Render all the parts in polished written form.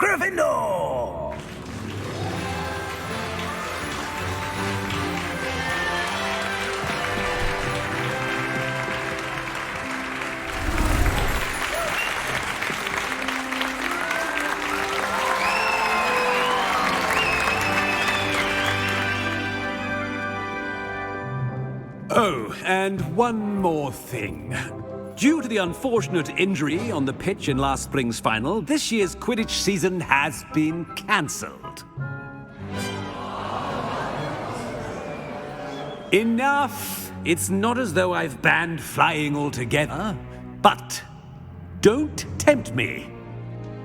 Gryffindor! Oh, and one more thing. Due to the unfortunate injury on the pitch in last spring's final, this year's Quidditch season has been cancelled. Enough! It's not as though I've banned flying altogether. But don't tempt me.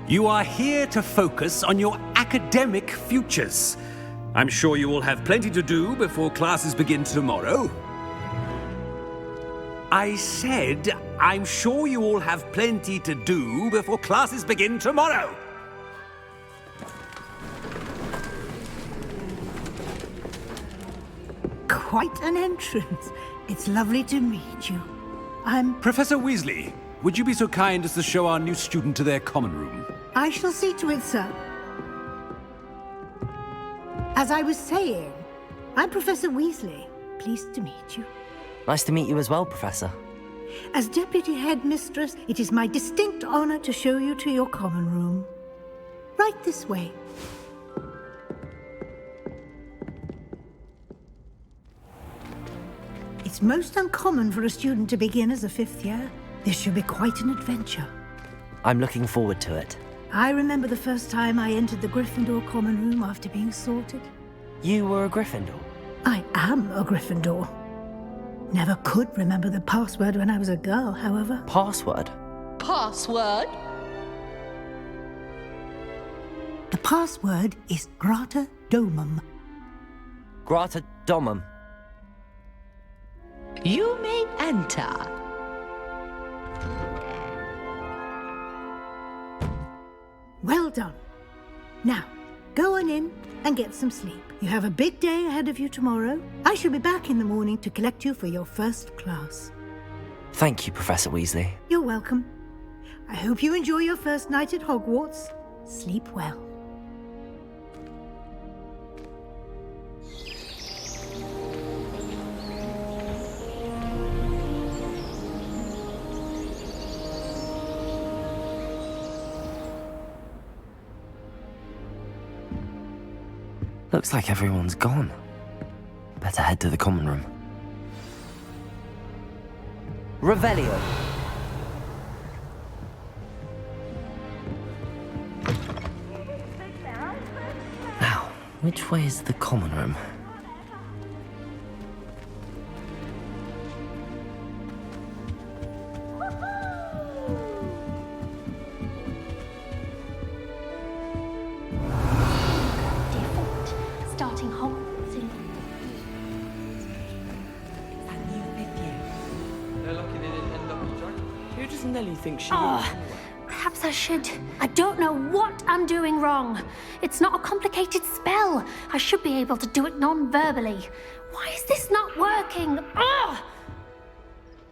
You are here to focus on your academic futures. I'm sure you will have plenty to do before classes begin tomorrow. I said, I'm sure you all have plenty to do before classes begin tomorrow. Quite an entrance. It's lovely to meet you. Professor Weasley, would you be so kind as to show our new student to their common room? I shall see to it, sir. As I was saying, I'm Professor Weasley. Pleased to meet you. Nice to meet you as well, Professor. As Deputy Headmistress, it is my distinct honor to show you to your common room. Right this way. It's most uncommon for a student to begin as a fifth year. This should be quite an adventure. I'm looking forward to it. I remember the first time I entered the Gryffindor common room after being sorted. You were a Gryffindor? I am a Gryffindor. Never could remember the password when I was a girl, however. Password? Password? The password is Grata Domum. Grata Domum. You may enter. Well done. Now, go on in and get some sleep. You have a big day ahead of you tomorrow. I shall be back in the morning to collect you for your first class. Thank you, Professor Weasley. You're welcome. I hope you enjoy your first night at Hogwarts. Sleep well. Looks like everyone's gone. Better head to the common room. Revelio. Now, which way is the common room? Starting Hogwarts in... That new fifth year. They're lucky they didn't end up as dragons. Who does Nellie think she Oh, is? perhaps I should. I don't know what I'm doing wrong. It's not a complicated spell. I should be able to do it non-verbally. Why is this not working? Oh!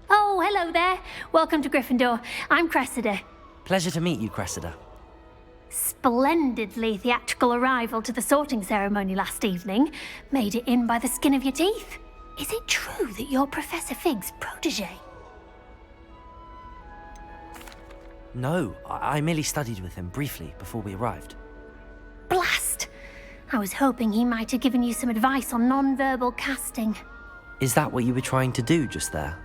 Oh, hello there. Welcome to Gryffindor. I'm Cressida. Pleasure to meet you, Cressida. Splendidly theatrical arrival to the sorting ceremony last evening. Made it in by the skin of your teeth. Is it true that you're Professor Fig's protege? No, I merely studied with him briefly before we arrived. Blast! I was hoping he might have given you some advice on non-verbal casting. Is that what you were trying to do just there?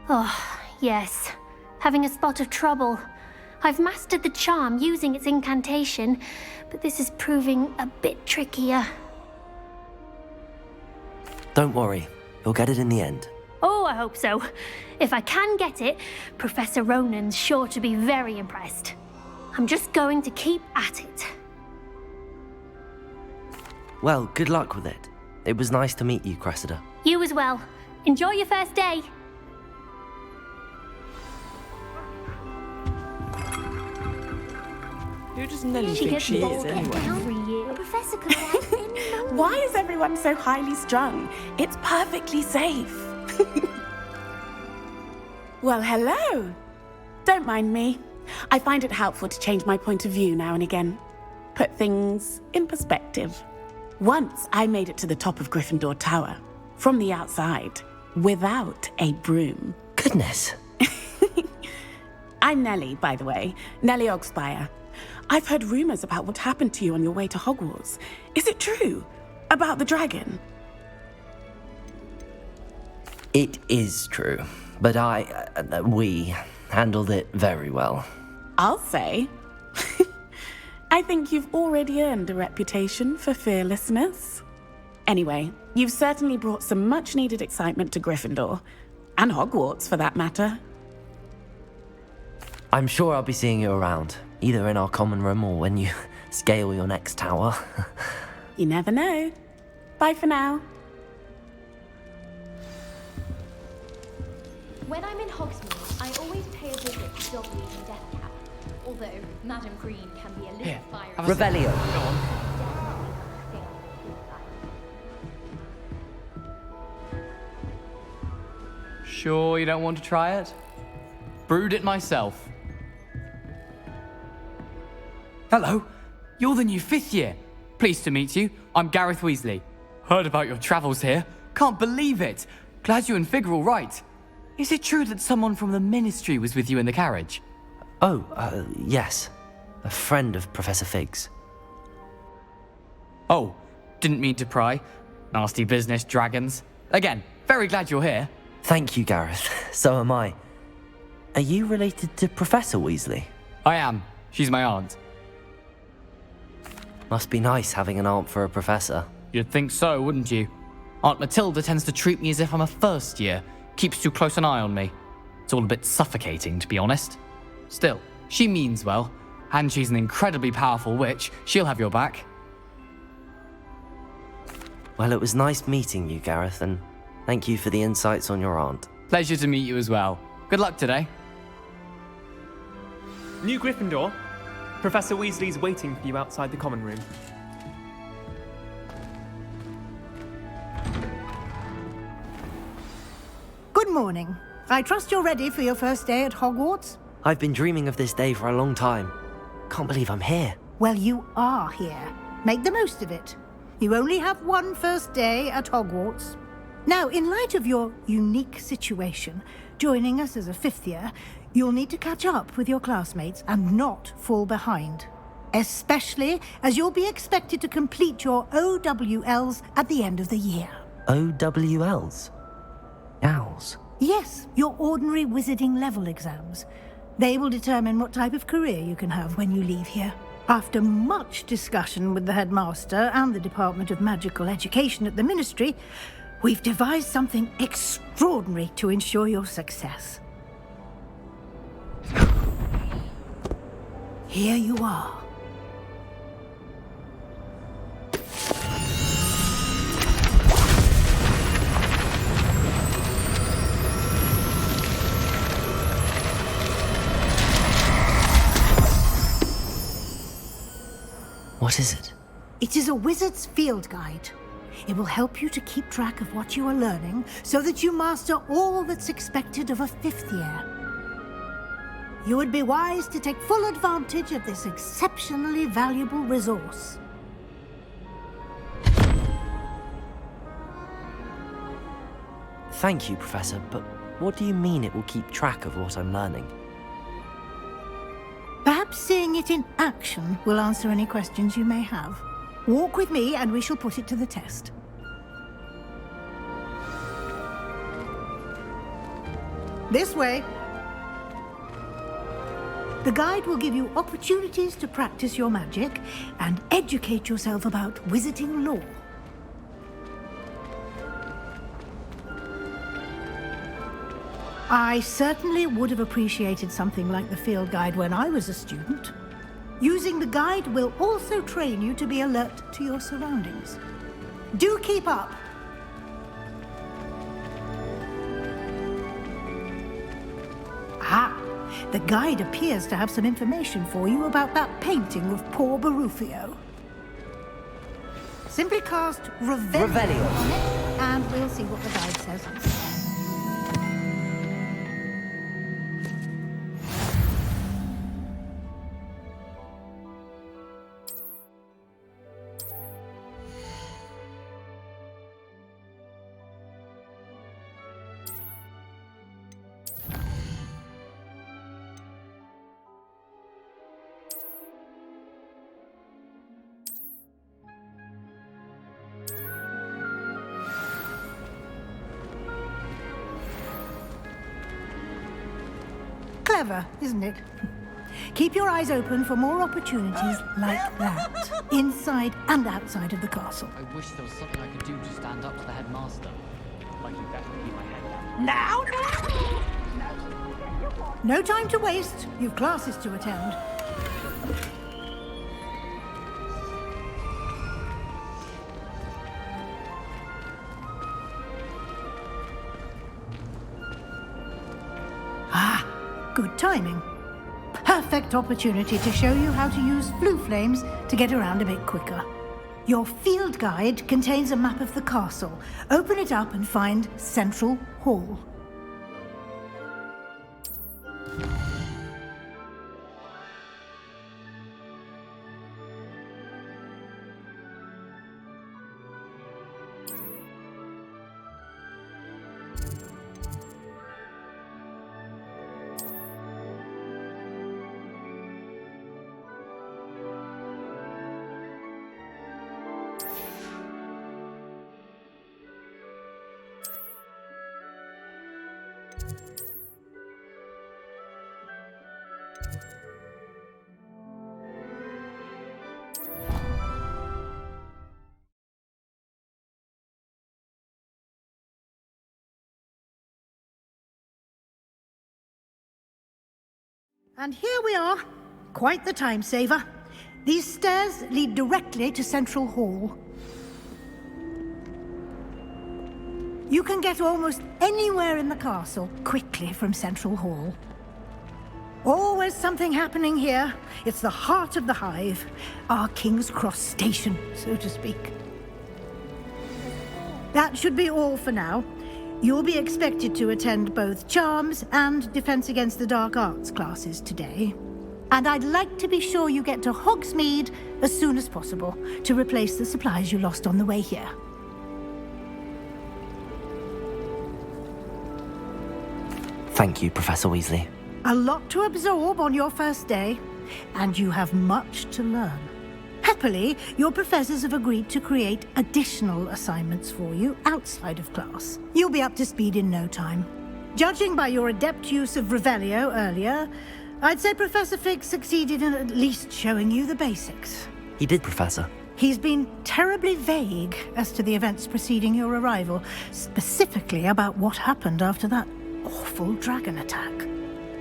Oh, yes. Having a spot of trouble. I've mastered the charm using its incantation, but this is proving a bit trickier. Don't worry, you'll get it in the end. Oh, I hope so. If I can get it, Professor Ronan's sure to be very impressed. I'm just going to keep at it. Well, good luck with it. It was nice to meet you, Cressida. You as well. Enjoy your first day. Who does Nellie think she is, anyway? every year. Professor could arrive any moment. Why is everyone so highly strung? It's perfectly safe. Well, hello. Don't mind me. I find it helpful to change my point of view now and again. Put things in perspective. Once I made it to the top of Gryffindor Tower, from the outside, without a broom. Goodness. I'm Nellie, by the way. Nellie Ogspire. I've heard rumors about what happened to you on your way to Hogwarts. Is it true? About the dragon? It is true, but we handled it very well. I'll say. I think you've already earned a reputation for fearlessness. Anyway, you've certainly brought some much-needed excitement to Gryffindor. And Hogwarts, for that matter. I'm sure I'll be seeing you around, either in our common room or when you scale your next tower. You never know. Bye for now. When I'm in Hogsmeade, I always pay a visit to Dogweed and Deathcap. Although Madam Green can be a little fiery. Revelio. Go on. Sure you don't want to try it? Brewed it myself. Hello, you're the new 5th year. Pleased to meet you. I'm Gareth Weasley. Heard about your travels here. Can't believe it. Glad you and Fig are all right. Is it true that someone from the Ministry was with you in the carriage? Oh, yes. A friend of Professor Fig's. Oh, didn't mean to pry. Nasty business, dragons. Again, very glad you're here. Thank you, Gareth. So am I. Are you related to Professor Weasley? I am. She's my aunt. Must be nice having an aunt for a professor. You'd think so, wouldn't you? Aunt Matilda tends to treat me as if I'm a first year. Keeps too close an eye on me. It's all a bit suffocating, to be honest. Still, she means well. And she's an incredibly powerful witch. She'll have your back. Well, it was nice meeting you, Gareth, and thank you for the insights on your aunt. Pleasure to meet you as well. Good luck today. New Gryffindor. Professor Weasley's waiting for you outside the common room. Good morning. I trust you're ready for your first day at Hogwarts? I've been dreaming of this day for a long time. Can't believe I'm here. Well, you are here. Make the most of it. You only have one first day at Hogwarts. Now, in light of your unique situation, joining us as a 5th year, you'll need to catch up with your classmates and not fall behind. Especially as you'll be expected to complete your OWLs at the end of the year. OWLs? Owls? Yes, your ordinary wizarding level exams. They will determine what type of career you can have when you leave here. After much discussion with the headmaster and the Department of Magical Education at the Ministry, we've devised something extraordinary to ensure your success. Here you are. What is it? It is a wizard's field guide. It will help you to keep track of what you are learning so that you master all that's expected of a 5th year. You would be wise to take full advantage of this exceptionally valuable resource. Thank you, Professor, but what do you mean it will keep track of what I'm learning? Perhaps seeing it in action will answer any questions you may have. Walk with me and we shall put it to the test. This way. The guide will give you opportunities to practice your magic and educate yourself about wizarding lore. I certainly would have appreciated something like the field guide when I was a student. Using the guide will also train you to be alert to your surroundings. Do keep up. Ah, the guide appears to have some information for you about that painting of poor Barufio. Simply cast Revelio on it, and we'll see what the guide says. clever, isn't it? Keep your eyes open for more opportunities like that, inside and outside of the castle. I wish there was something I could do to stand up to the headmaster. Like you better keep my head down. Now! No time to waste. You've classes to attend. Ah, good timing. Perfect opportunity to show you how to use blue flames to get around a bit quicker. Your field guide contains a map of the castle. Open it up and find Central Hall. And here we are. Quite the time saver. These stairs lead directly to Central Hall. You can get almost anywhere in the castle quickly from Central Hall. Always something happening here. It's the heart of the hive. Our King's Cross station, so to speak. That should be all for now. You'll be expected to attend both Charms and Defense Against the Dark Arts classes today. And I'd like to be sure you get to Hogsmeade as soon as possible to replace the supplies you lost on the way here. Thank you, Professor Weasley. A lot to absorb on your first day, and you have much to learn. Happily, your professors have agreed to create additional assignments for you outside of class. You'll be up to speed in no time. Judging by your adept use of Revelio earlier, I'd say Professor Fig succeeded in at least showing you the basics. He did, Professor. He's been terribly vague as to the events preceding your arrival, specifically about what happened after that awful dragon attack.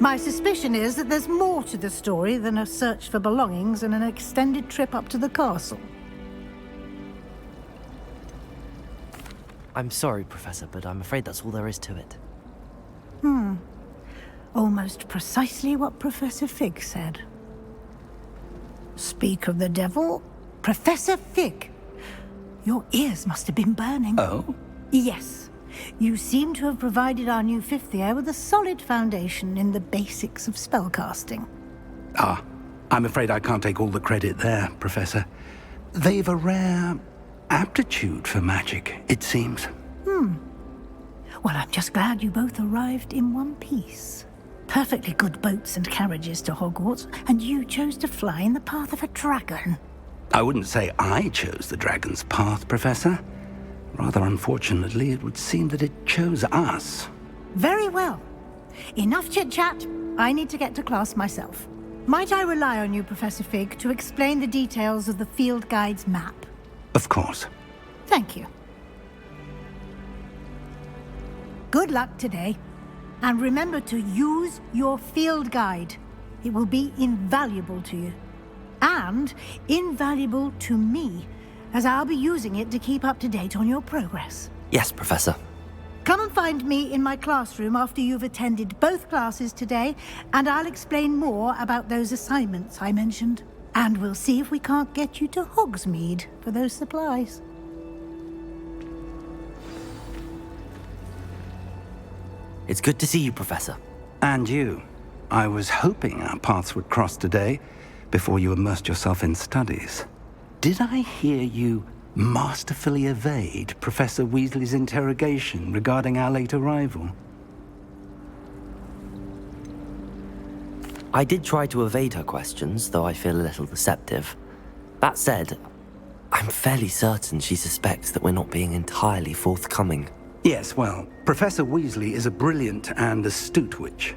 My suspicion is that there's more to the story than a search for belongings and an extended trip up to the castle. I'm sorry, Professor, but I'm afraid that's all there is to it. Almost precisely what Professor Fig said. Speak of the devil, Professor Fig. Your ears must have been burning. Oh? Yes. You seem to have provided our new fifth year with a solid foundation in the basics of spellcasting. Ah, I'm afraid I can't take all the credit there, Professor. They've a rare aptitude for magic, it seems. Well, I'm just glad you both arrived in one piece. Perfectly good boats and carriages to Hogwarts, and you chose to fly in the path of a dragon. I wouldn't say I chose the dragon's path, Professor. Rather unfortunately, it would seem that it chose us. Very well. Enough chit-chat. I need to get to class myself. Might I rely on you, Professor Fig, to explain the details of the field guide's map? Of course. Thank you. Good luck today. And remember to use your field guide. It will be invaluable to you. And invaluable to me, as I'll be using it to keep up to date on your progress. Yes, Professor. Come and find me in my classroom after you've attended both classes today, and I'll explain more about those assignments I mentioned. And we'll see if we can't get you to Hogsmeade for those supplies. It's good to see you, Professor. And you. I was hoping our paths would cross today, before you immersed yourself in studies. Did I hear you masterfully evade Professor Weasley's interrogation regarding our late arrival? I did try to evade her questions, though I feel a little deceptive. That said, I'm fairly certain she suspects that we're not being entirely forthcoming. Yes, well, Professor Weasley is a brilliant and astute witch.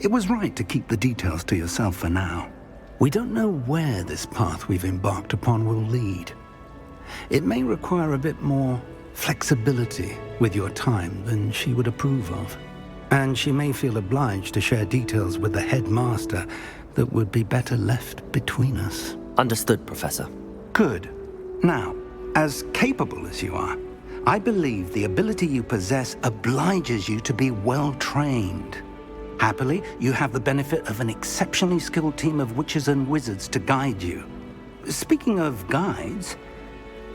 It was right to keep the details to yourself for now. We don't know where this path we've embarked upon will lead. It may require a bit more flexibility with your time than she would approve of. And she may feel obliged to share details with the headmaster that would be better left between us. Understood, Professor. Good. Now, as capable as you are, I believe the ability you possess obliges you to be well trained. Happily, you have the benefit of an exceptionally skilled team of witches and wizards to guide you. Speaking of guides,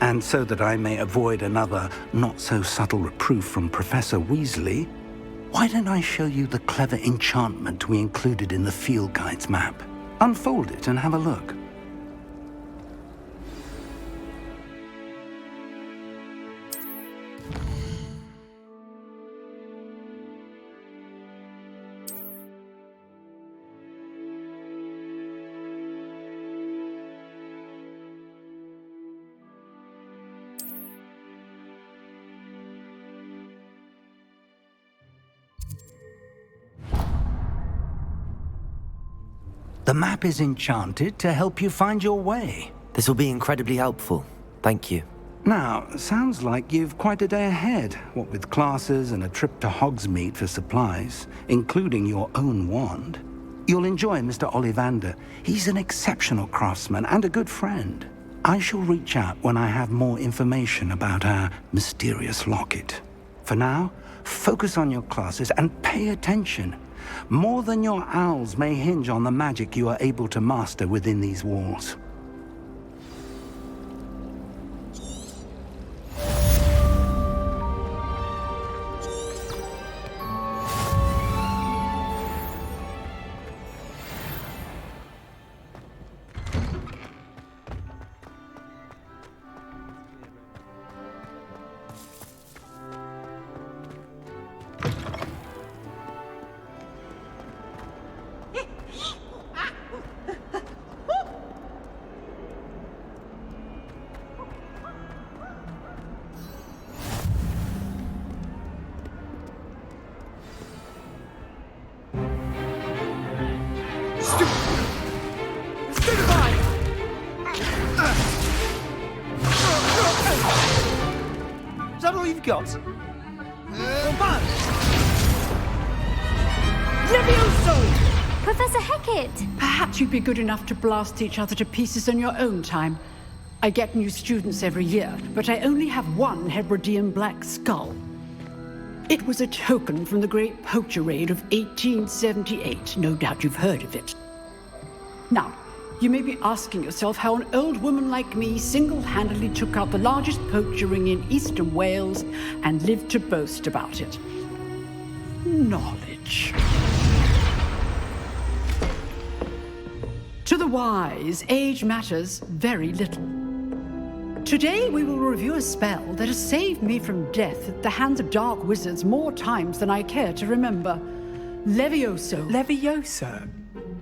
and so that I may avoid another not-so-subtle reproof from Professor Weasley, why don't I show you the clever enchantment we included in the field guide's map? Unfold it and have a look. The map is enchanted to help you find your way. This will be incredibly helpful. Thank you. Now, sounds like you've quite a day ahead, what with classes and a trip to Hogsmeade for supplies, including your own wand. You'll enjoy Mr. Ollivander. He's an exceptional craftsman and a good friend. I shall reach out when I have more information about our mysterious locket. For now, focus on your classes and pay attention. More than your owls may hinge on the magic you are able to master within these walls. Is that all you've got? Levioso! Professor Hecat! Perhaps you'd be good enough to blast each other to pieces in your own time. I get new students every year, but I only have one Hebridean black skull. It was a token from the Great Poacher Raid of 1878. No doubt you've heard of it. Now, you may be asking yourself how an old woman like me single-handedly took out the largest poacher ring in eastern Wales and lived to boast about it. Knowledge. To the wise, age matters very little. Today we will review a spell that has saved me from death at the hands of dark wizards more times than I care to remember. Levioso. Levioso?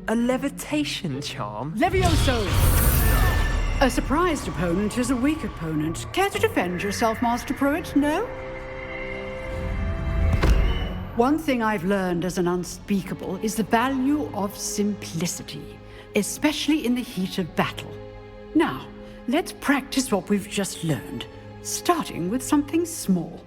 A levitation charm? Levioso! A surprised opponent is a weak opponent. Care to defend yourself, Master Pruitt? No? One thing I've learned as an unspeakable is the value of simplicity, especially in the heat of battle. Now, let's practice what we've just learned, starting with something small.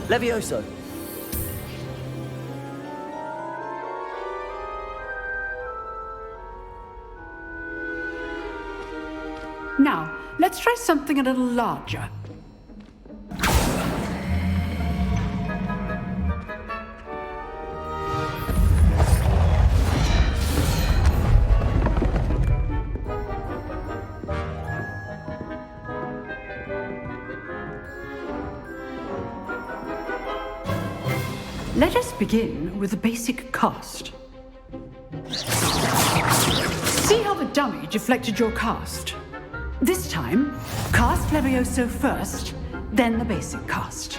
Levioso. Now, let's try something a little larger. Let us begin with the basic cast. See how the dummy deflected your cast? This time, cast Levioso first, then the basic cast.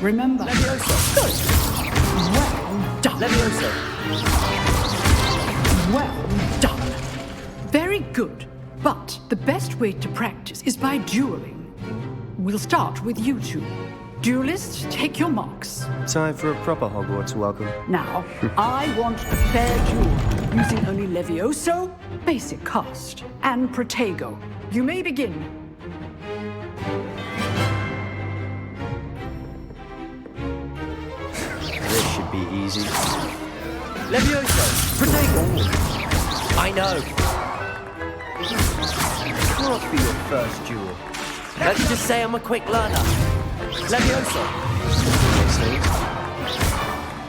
Remember... Levioso. Good. Well done. Levioso. Well done. Very good. But the best way to practice is by dueling. We'll start with you two. Duelists, take your marks. Time for a proper Hogwarts welcome. Now, I want a fair duel, using only Levioso, basic cast, and Protego. You may begin. This should be easy. Levioso! Protego! I know! It can't be your first duel. Let's just say I'm a quick learner. Levioso.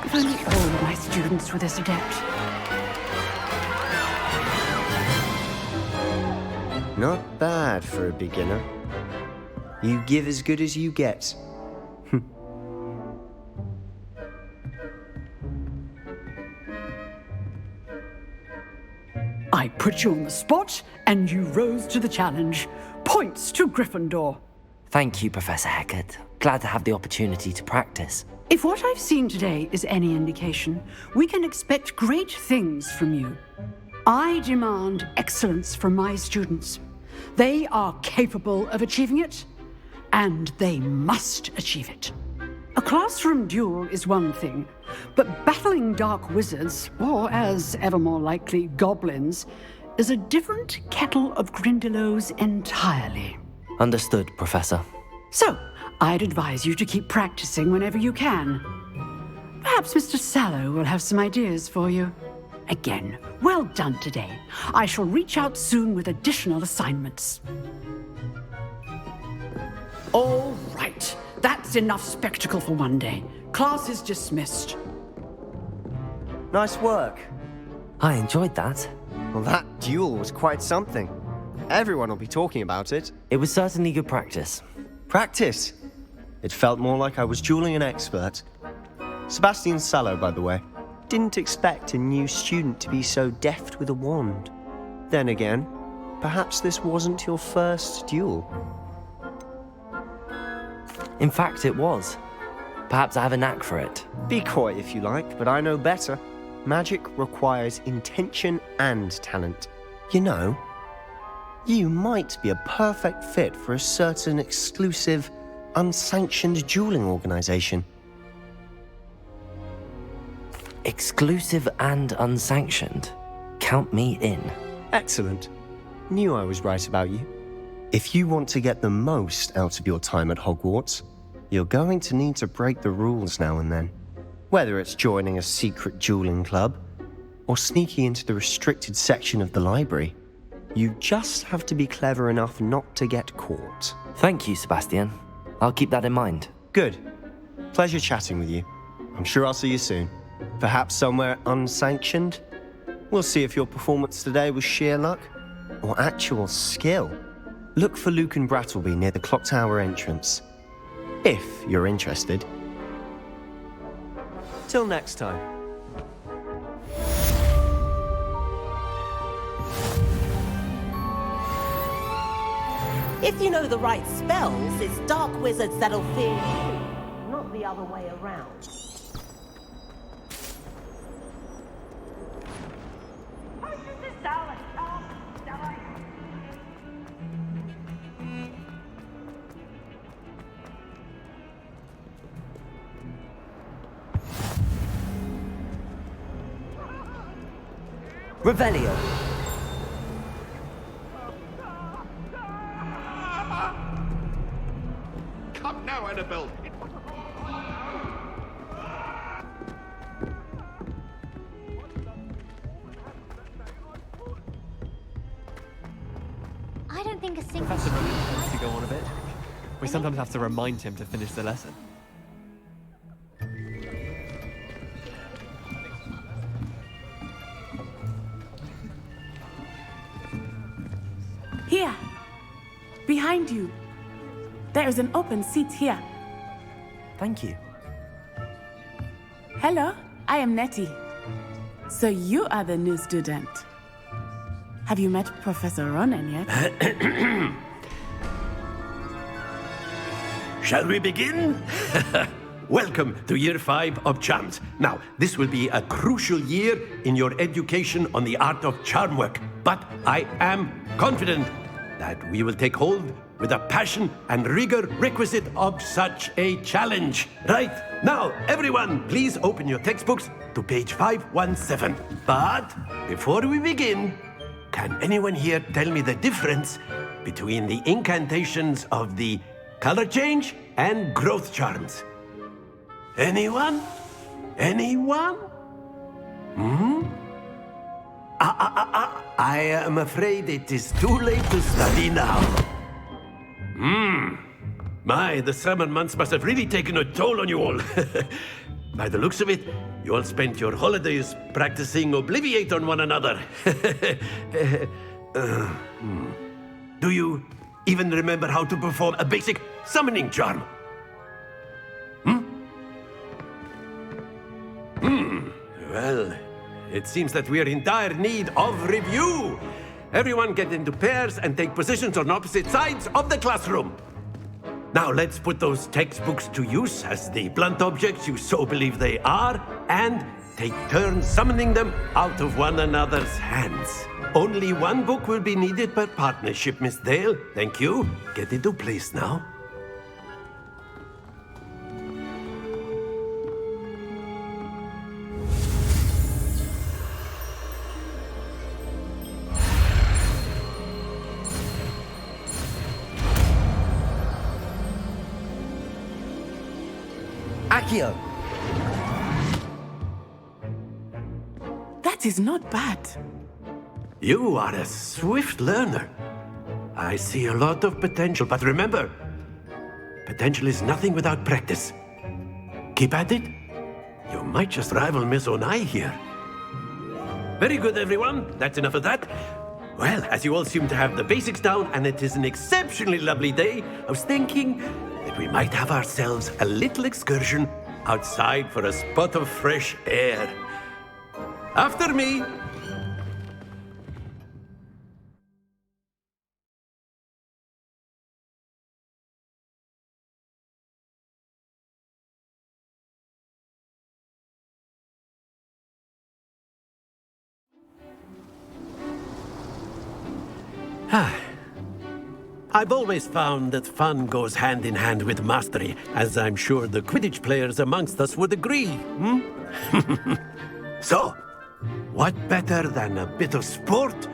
If only all my students were this adept. Not bad for a beginner. You give as good as you get. I put you on the spot, and you rose to the challenge. Points to Gryffindor. Thank you, Professor Hecat. Glad to have the opportunity to practice. If what I've seen today is any indication, we can expect great things from you. I demand excellence from my students. They are capable of achieving it, and they must achieve it. A classroom duel is one thing, but battling dark wizards, or as ever more likely, goblins, is a different kettle of Grindylows entirely. Understood, Professor. So, I'd advise you to keep practicing whenever you can. Perhaps Mr. Sallow will have some ideas for you. Again, well done today. I shall reach out soon with additional assignments. All right. That's enough spectacle for one day. Class is dismissed. Nice work. I enjoyed that. Well, that duel was quite something. Everyone will be talking about it. It was certainly good practice. Practice? It felt more like I was dueling an expert. Sebastian Sallow, by the way. Didn't expect a new student to be so deft with a wand. Then again, perhaps this wasn't your first duel. In fact, it was. Perhaps I have a knack for it. Be coy if you like, but I know better. Magic requires intention and talent. You know, you might be a perfect fit for a certain exclusive, unsanctioned dueling organization. Exclusive and unsanctioned? Count me in. Excellent. Knew I was right about you. If you want to get the most out of your time at Hogwarts, you're going to need to break the rules now and then. Whether it's joining a secret dueling club, or sneaking into the restricted section of the library, you just have to be clever enough not to get caught. Thank you, Sebastian. I'll keep that in mind. Good. Pleasure chatting with you. I'm sure I'll see you soon. Perhaps somewhere unsanctioned? We'll see if your performance today was sheer luck or actual skill. Look for Luke and Brattleby near the clock tower entrance, if you're interested. Till next time. If you know the right spells, it's dark wizards that'll fear you, not the other way around. Revelio. Come now, Annabelle. I don't think a single Professor student tends likes to go on a bit. We sometimes have to remind him to finish the lesson. Here. Behind you. There is an open seat here. Thank you. Hello, I am Nettie. So you are the new student. Have you met Professor Ronan yet? Shall we begin? welcome to Year 5 of Charms. Now, this will be a crucial year in your education on the art of charm work, but I am confident that we will take hold with the passion and rigor requisite of such a challenge. Right, now, everyone, please open your textbooks to page 517. But before we begin, can anyone here tell me the difference between the incantations of the color change and growth charms? Anyone? Anyone? I am afraid it is too late to study now. My, the summer months must have really taken a toll on you all. By the looks of it, you all spent your holidays practicing Obliviate on one another. Do you even remember how to perform a basic summoning charm? Well, it seems that we are in dire need of review. Everyone get into pairs and take positions on opposite sides of the classroom. Now let's put those textbooks to use as the blunt objects you so believe they are, and take turns summoning them out of one another's hands. Only one book will be needed per partnership, Miss Dale. Thank you. Get into place now. Accio! That is not bad. You are a swift learner. I see a lot of potential, but remember, potential is nothing without practice. Keep at it. You might just rival Miss Onai here. Very good, everyone. That's enough of that. Well, as you all seem to have the basics down, and it is an exceptionally lovely day, I was thinking that we might have ourselves a little excursion outside for a spot of fresh air. After me. I've always found that fun goes hand in hand with mastery, as I'm sure the Quidditch players amongst us would agree. So, what better than a bit of sport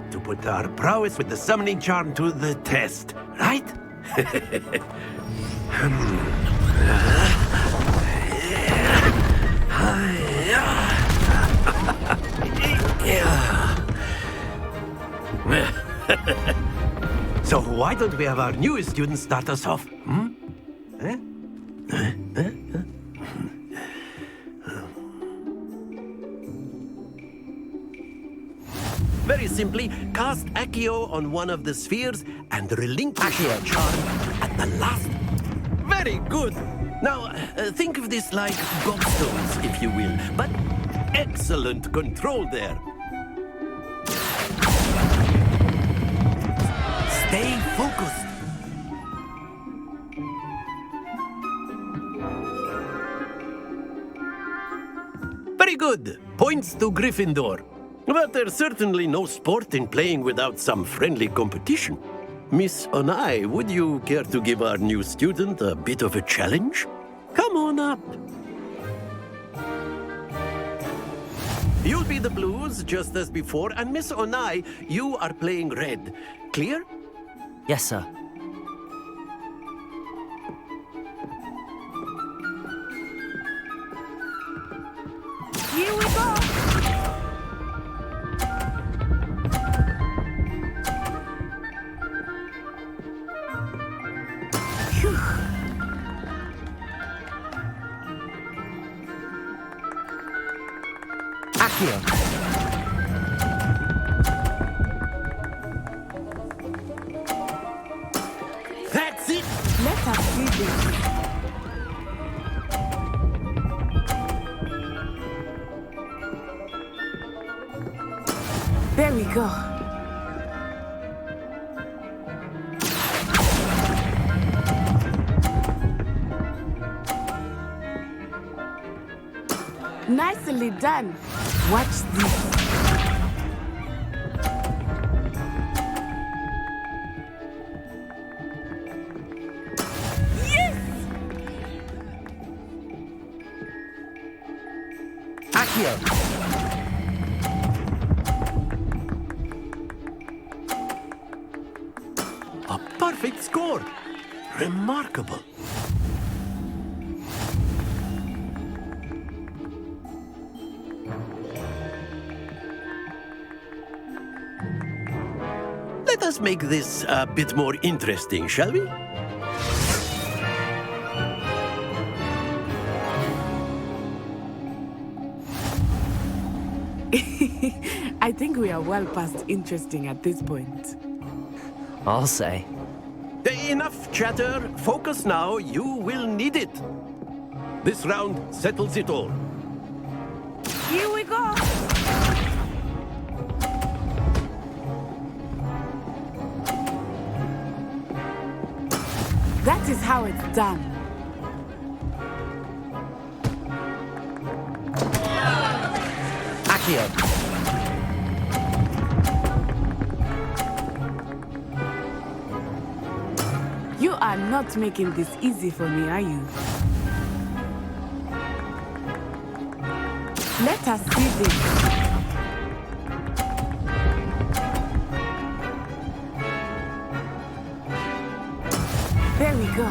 to put our prowess with the summoning charm to the test, right? So why don't we have our newest student start us off? Very simply, cast Accio on one of the spheres and relinquish your charm at the last. Very good. Now, think of this like gobstones, if you will, but excellent control there. Stay focused. Very good. Points to Gryffindor. But there's certainly no sport in playing without some friendly competition. Miss Onai, would you care to give our new student a bit of a challenge? Come on up. You'll be the blues, just as before, and Miss Onai, you are playing red. Clear? Yes, sir. Here we go! Accio! That's it! Let us do this. There we go. Nicely done. Watch this. Yes! Accio! A perfect score! Remarkable! Let us make this a bit more interesting, shall we? I think we are well past interesting at this point. I'll say. Enough chatter. Focus now. You will need it. This round settles it all. Here we go. That is how it's done. Accio! You are not making this easy for me, are you? Let us see this. There we go.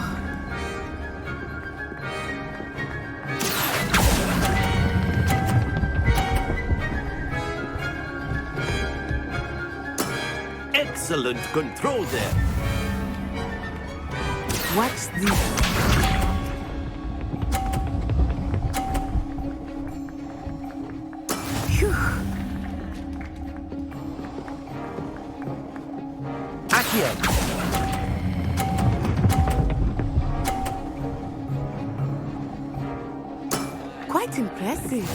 Excellent control there. Watch this. Phew. Accio! Quite impressive.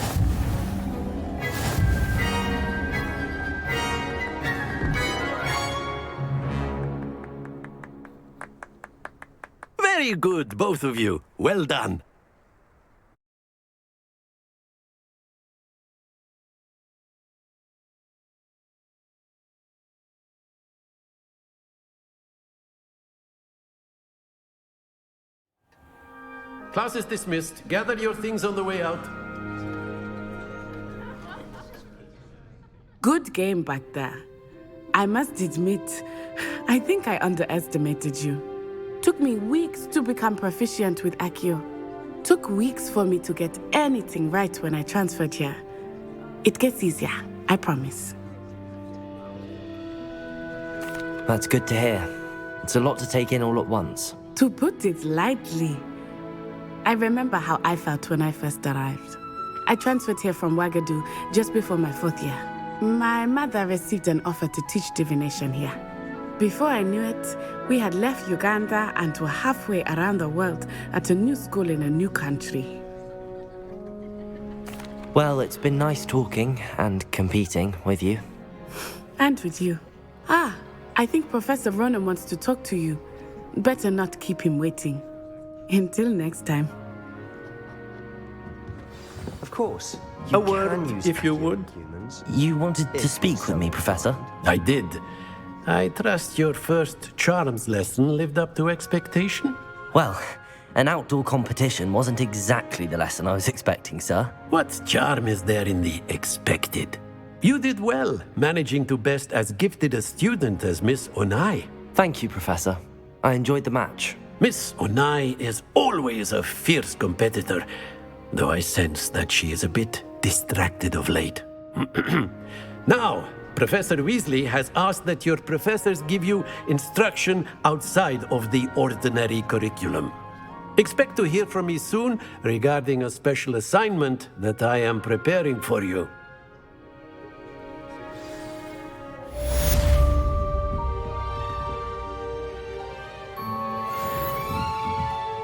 Very good, both of you. Well done. Class is dismissed. Gather your things on the way out. Good game back there. I must admit, I think I underestimated you. Took me weeks to become proficient with Accio. Took weeks for me to get anything right when I transferred here. It gets easier, I promise. That's good to hear. It's a lot to take in all at once. To put it lightly, I remember how I felt when I first arrived. I transferred here from Wagadu just before my 4th year. My mother received an offer to teach divination here. Before I knew it, we had left Uganda and were halfway around the world at a new school in a new country. Well, it's been nice talking and competing with you. And with you. Ah, I think Professor Ronan wants to talk to you. Better not keep him waiting. Until next time. Of course. A word, if you would. You wanted to speak with me, Professor? I did. I trust your first charms lesson lived up to expectation? Well, an outdoor competition wasn't exactly the lesson I was expecting, sir. What charm is there in the expected? You did well, managing to best as gifted a student as Miss Onai. Thank you, Professor. I enjoyed the match. Miss Onai is always a fierce competitor, though I sense that she is a bit distracted of late. Now, Professor Weasley has asked that your professors give you instruction outside of the ordinary curriculum. Expect to hear from me soon regarding a special assignment that I am preparing for you.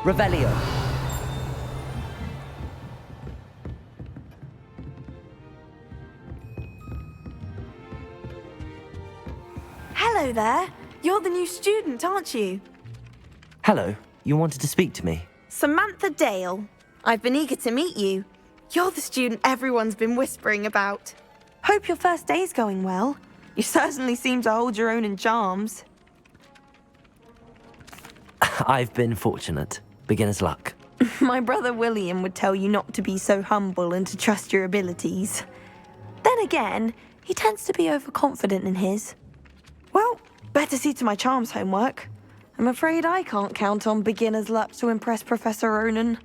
Revelio. Hello there. You're the new student, aren't you? Hello. You wanted to speak to me? Samantha Dale. I've been eager to meet you. You're the student everyone's been whispering about. Hope your first day's going well. You certainly seem to hold your own in charms. I've been fortunate. Beginner's luck. My brother William would tell you not to be so humble and to trust your abilities. Then again, he tends to be overconfident in his. Well, better see to my charms homework. I'm afraid I can't count on beginner's luck to impress Professor Ronan.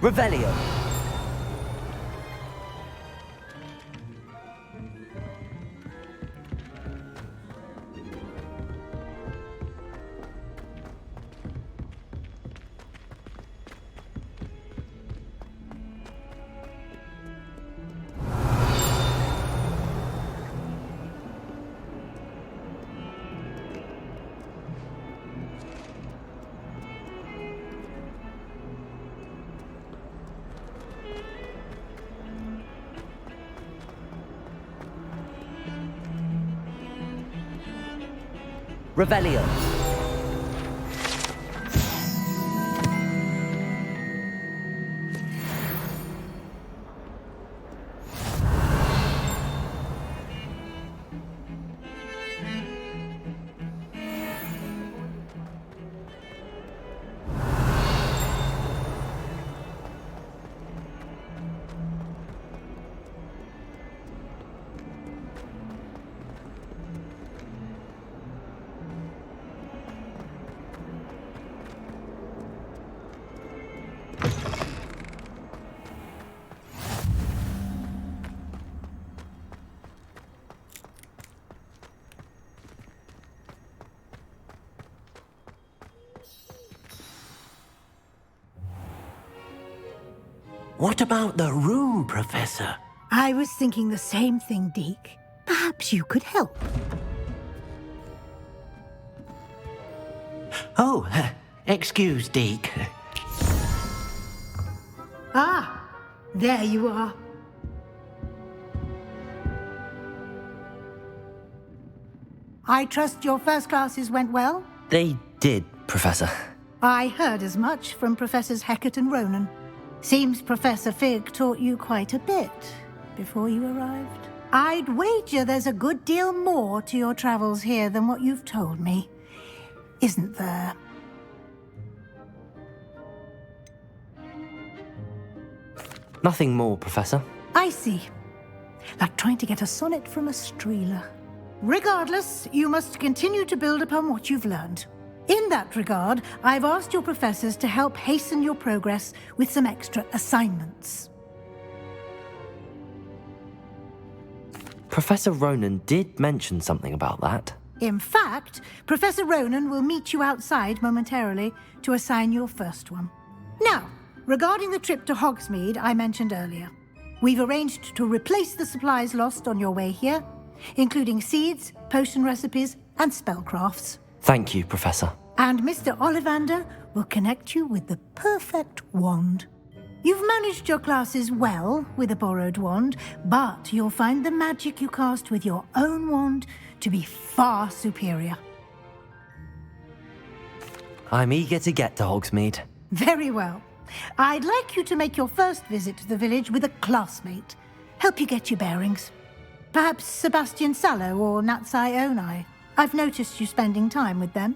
Revelio. Revelio. What about the room, Professor? I was thinking the same thing, Deke. Perhaps you could help. Oh, excuse, Deke. Ah, there you are. I trust your first classes went well? They did, Professor. I heard as much from Professors Hecat and Ronan. Seems Professor Fig taught you quite a bit before you arrived. I'd wager there's a good deal more to your travels here than what you've told me. Isn't there? Nothing more, Professor. I see. Like trying to get a sonnet from a streeler. Regardless, you must continue to build upon what you've learned. In that regard, I've asked your professors to help hasten your progress with some extra assignments. Professor Ronan did mention something about that. In fact, Professor Ronan will meet you outside momentarily to assign your first one. Now, regarding the trip to Hogsmeade I mentioned earlier, we've arranged to replace the supplies lost on your way here, including seeds, potion recipes, and spellcrafts. Thank you, Professor. And Mr. Ollivander will connect you with the perfect wand. You've managed your classes well with a borrowed wand, but you'll find the magic you cast with your own wand to be far superior. I'm eager to get to Hogsmeade. Very well. I'd like you to make your first visit to the village with a classmate. Help you get your bearings. Perhaps Sebastian Sallow or Natsai Onai. I've noticed you spending time with them.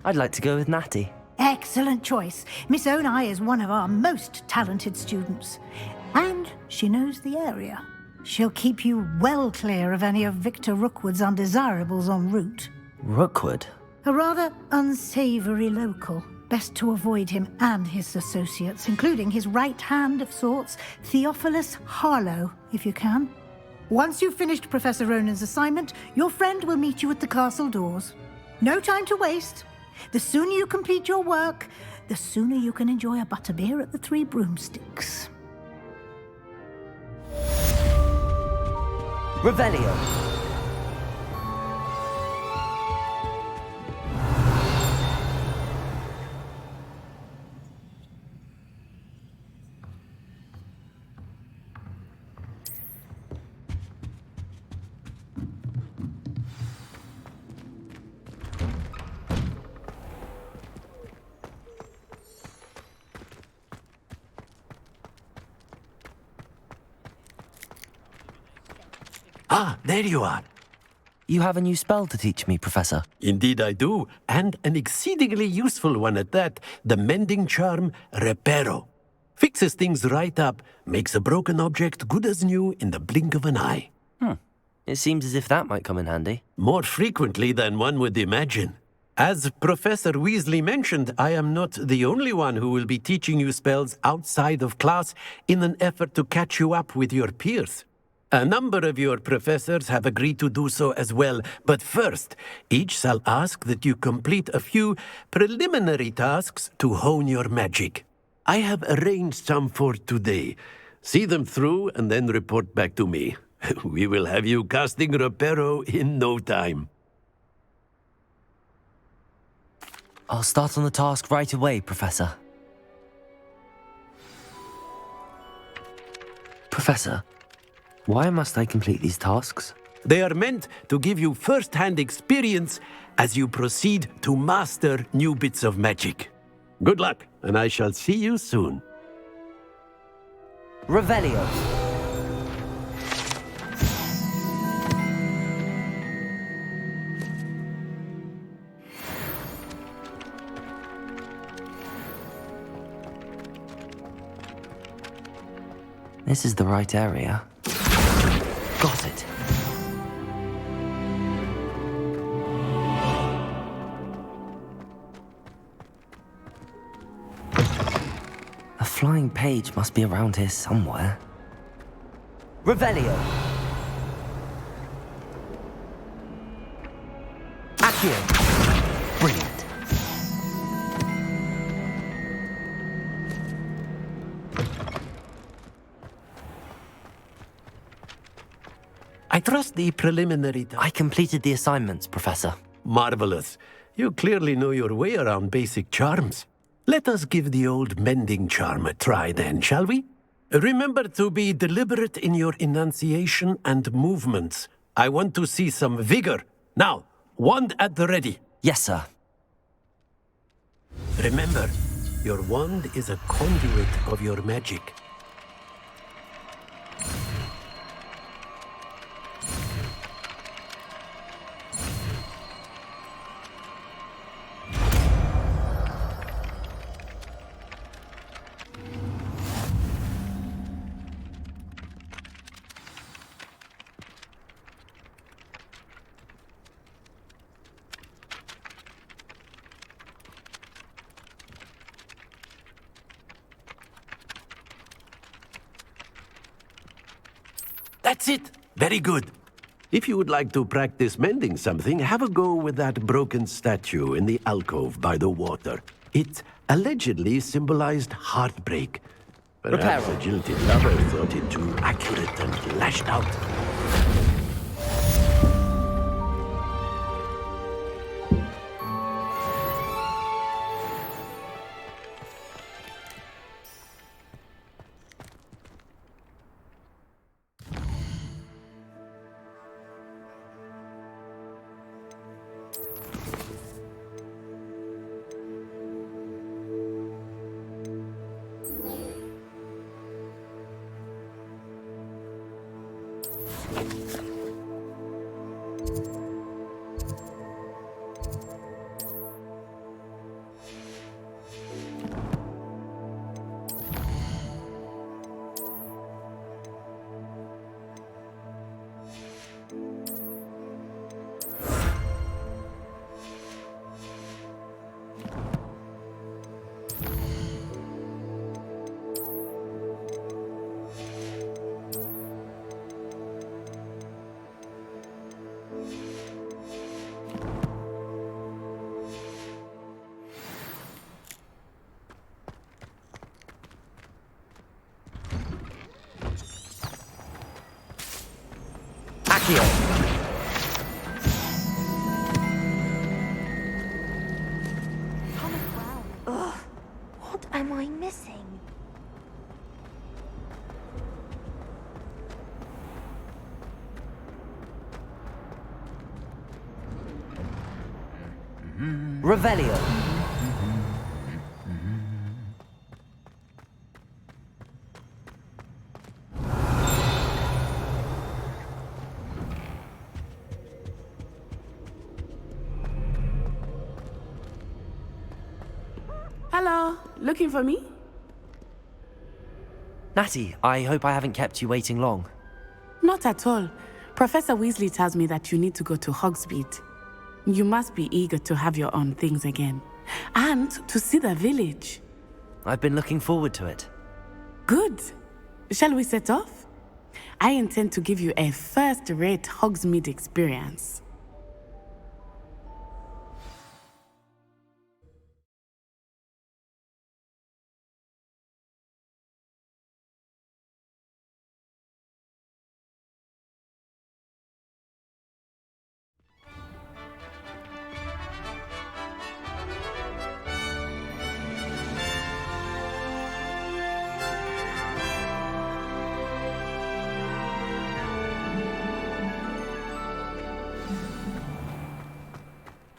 I'd like to go with Natty. Excellent choice. Miss Onai is one of our most talented students. And she knows the area. She'll keep you well clear of any of Victor Rookwood's undesirables en route. Rookwood? A rather unsavoury local. Best to avoid him and his associates, including his right hand of sorts, Theophilus Harlow, if you can. Once you've finished Professor Ronan's assignment, your friend will meet you at the castle doors. No time to waste. The sooner you complete your work, the sooner you can enjoy a butterbeer at the Three Broomsticks. Revelio. Ah, there you are. You have a new spell to teach me, Professor. Indeed I do, and an exceedingly useful one at that, the mending charm Reparo. Fixes things right up, makes a broken object good as new in the blink of an eye. It seems as if that might come in handy. More frequently than one would imagine. As Professor Weasley mentioned, I am not the only one who will be teaching you spells outside of class in an effort to catch you up with your peers. A number of your professors have agreed to do so as well, but first, each shall ask that you complete a few preliminary tasks to hone your magic. I have arranged some for today. See them through and then report back to me. We will have you casting Reparo in no time. I'll start on the task right away, Professor. Professor, why must I complete these tasks? They are meant to give you first-hand experience as you proceed to master new bits of magic. Good luck, and I shall see you soon. Revelio. This is the right area. Got it. A flying page must be around here somewhere. Revelio. Accio. Brilliant. I trust the preliminary... I completed the assignments, Professor. Marvelous. You clearly know your way around basic charms. Let us give the old mending charm a try then, shall we? Remember to be deliberate in your enunciation and movements. I want to see some vigor. Now, wand at the ready. Yes, sir. Remember, your wand is a conduit of your magic. That's it. Very good. If you would like to practice mending something, have a go with that broken statue in the alcove by the water. It allegedly symbolized heartbreak. Perhaps a jilted lover thought it too accurate and lashed out. Ugh, what am I missing? Revelio. Hello, looking for me? Natty, I hope I haven't kept you waiting long. Not at all. Professor Weasley tells me that you need to go to Hogsmeade. You must be eager to have your own things again. And to see the village. I've been looking forward to it. Good. Shall we set off? I intend to give you a first-rate Hogsmeade experience.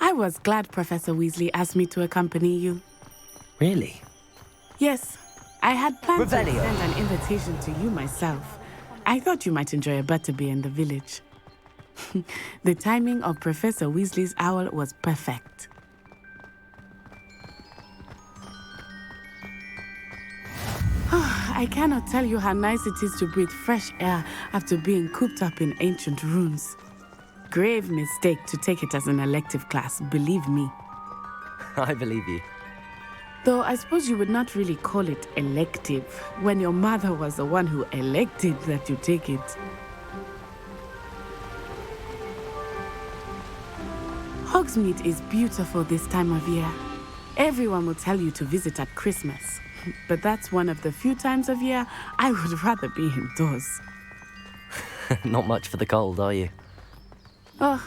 I was glad Professor Weasley asked me to accompany you. Really? Yes, I had planned to Revelio. extend an invitation to you myself. I thought you might enjoy a butterbeer in the village. The timing of Professor Weasley's owl was perfect. I cannot tell you how nice it is to breathe fresh air after being cooped up in ancient ruins. Grave mistake to take it as an elective class, believe me. I believe you. Though I suppose you would not really call it elective when your mother was the one who elected that you take it. Hogsmeade is beautiful this time of year. Everyone will tell you to visit at Christmas. But that's one of the few times of year I would rather be indoors. Not much for the cold, are you? Oh,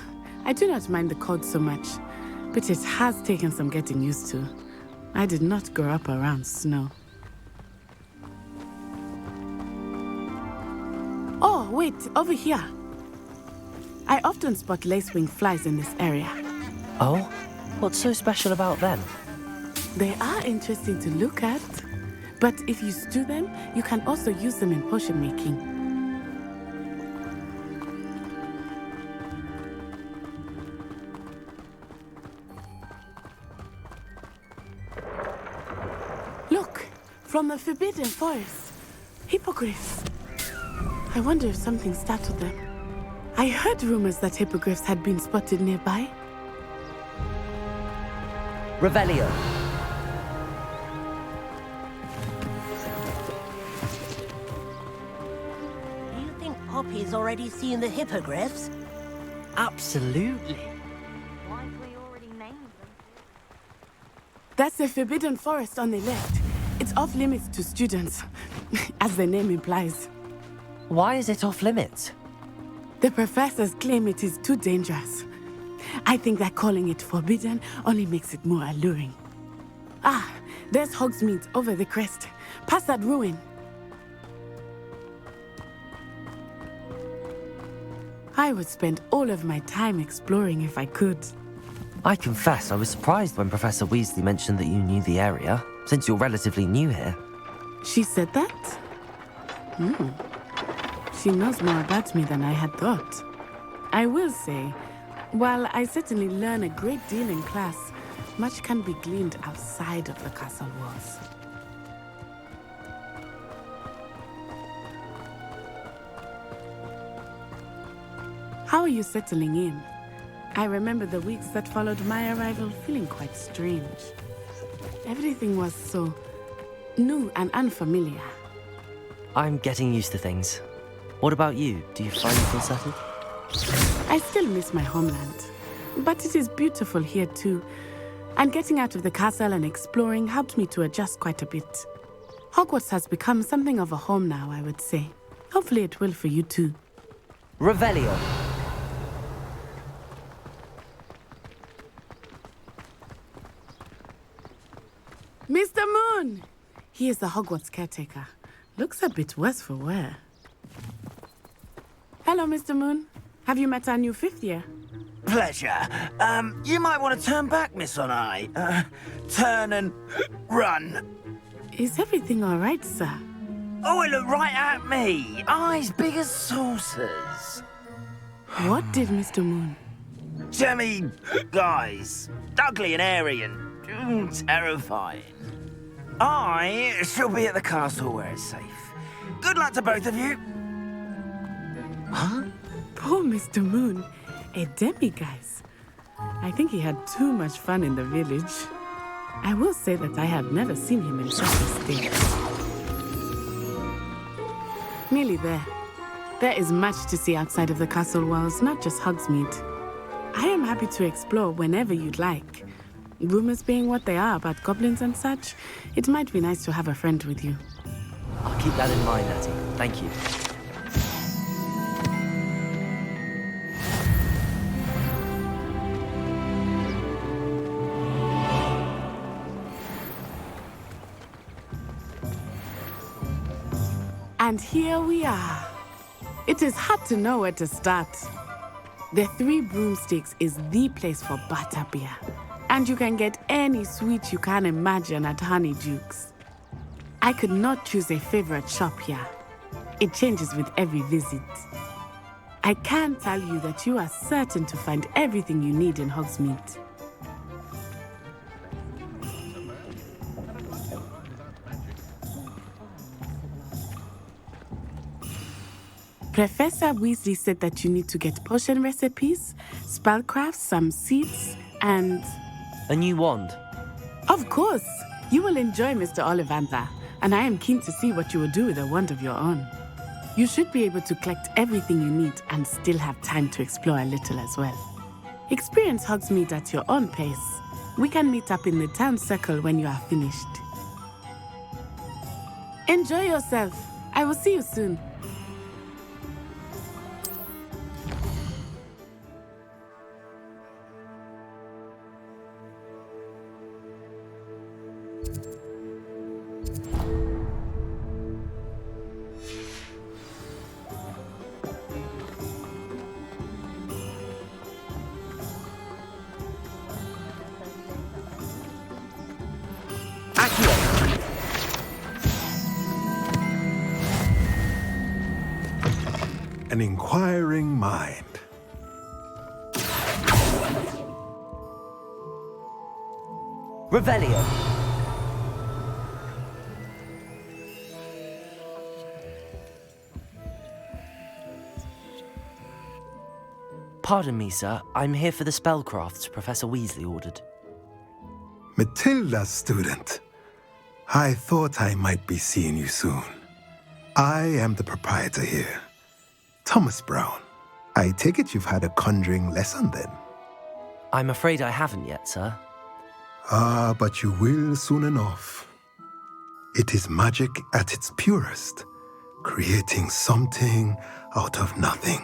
I do not mind the cold so much, but it has taken some getting used to. I did not grow up around snow. Oh, wait, over here. I often spot lacewing flies in this area. Oh? What's so special about them? They are interesting to look at, but if you stew them, you can also use them in potion making. Look, from the Forbidden Forest. Hippogriffs. I wonder if something startled them. I heard rumors that hippogriffs had been spotted nearby. Revelio. Do you think Poppy's already seen the hippogriffs? Absolutely. That's the Forbidden Forest on the left. It's off limits to students, as the name implies. Why is it off limits? The professors claim it is too dangerous. I think that calling it forbidden only makes it more alluring. Ah, there's Hogsmeade over the crest, past that ruin. I would spend all of my time exploring if I could. I confess I was surprised when Professor Weasley mentioned that you knew the area, since you're relatively new here. She said that? She knows more about me than I had thought. I will say, while I certainly learn a great deal in class, much can be gleaned outside of the castle walls. How are you settling in? I remember the weeks that followed my arrival feeling quite strange. Everything was so new and unfamiliar. I'm getting used to things. What about you? Do you finally feel settled? I still miss my homeland, but it is beautiful here too. And getting out of the castle and exploring helped me to adjust quite a bit. Hogwarts has become something of a home now, I would say. Hopefully it will for you too. Revelio. Mr. Moon! He is the Hogwarts caretaker. Looks a bit worse for wear. Hello, Mr. Moon. Have you met our new fifth year? Pleasure. You might want to turn back, Miss Onai. Turn and run. Is everything all right, sir? Oh, it looked right at me. Eyes big as saucers. What did Mr. Moon? Jemmy, guys. Ugly and airy and terrifying. I shall be at the castle where it's safe. Good luck to both of you. Huh? Poor Mr. Moon. A demiguise. I think he had too much fun in the village. I will say that I have never seen him in such a state. Nearly there. There is much to see outside of the castle walls, not just Hogsmeade. I am happy to explore whenever you'd like. Rumors being what they are about goblins and such, it might be nice to have a friend with you. I'll keep that in mind, Natty. Thank you. And here we are. It is hard to know where to start. The Three Broomsticks is the place for butterbeer. And you can get any sweet you can imagine at Honeydukes. I could not choose a favorite shop here. It changes with every visit. I can tell you that you are certain to find everything you need in Hogsmeade. Professor Weasley said that you need to get potion recipes, spellcrafts, some seeds, and... A new wand? Of course! You will enjoy Mr. Ollivander, and I am keen to see what you will do with a wand of your own. You should be able to collect everything you need and still have time to explore a little as well. Experience Hogsmeade at your own pace. We can meet up in the town circle when you are finished. Enjoy yourself. I will see you soon. An inquiring mind. Revelio. Pardon me, sir. I'm here for the spellcrafts Professor Weasley ordered. Matilda's student. I thought I might be seeing you soon. I am the proprietor here. Thomas Brown, I take it you've had a conjuring lesson then? I'm afraid I haven't yet, sir. Ah, but you will soon enough. It is magic at its purest, creating something out of nothing.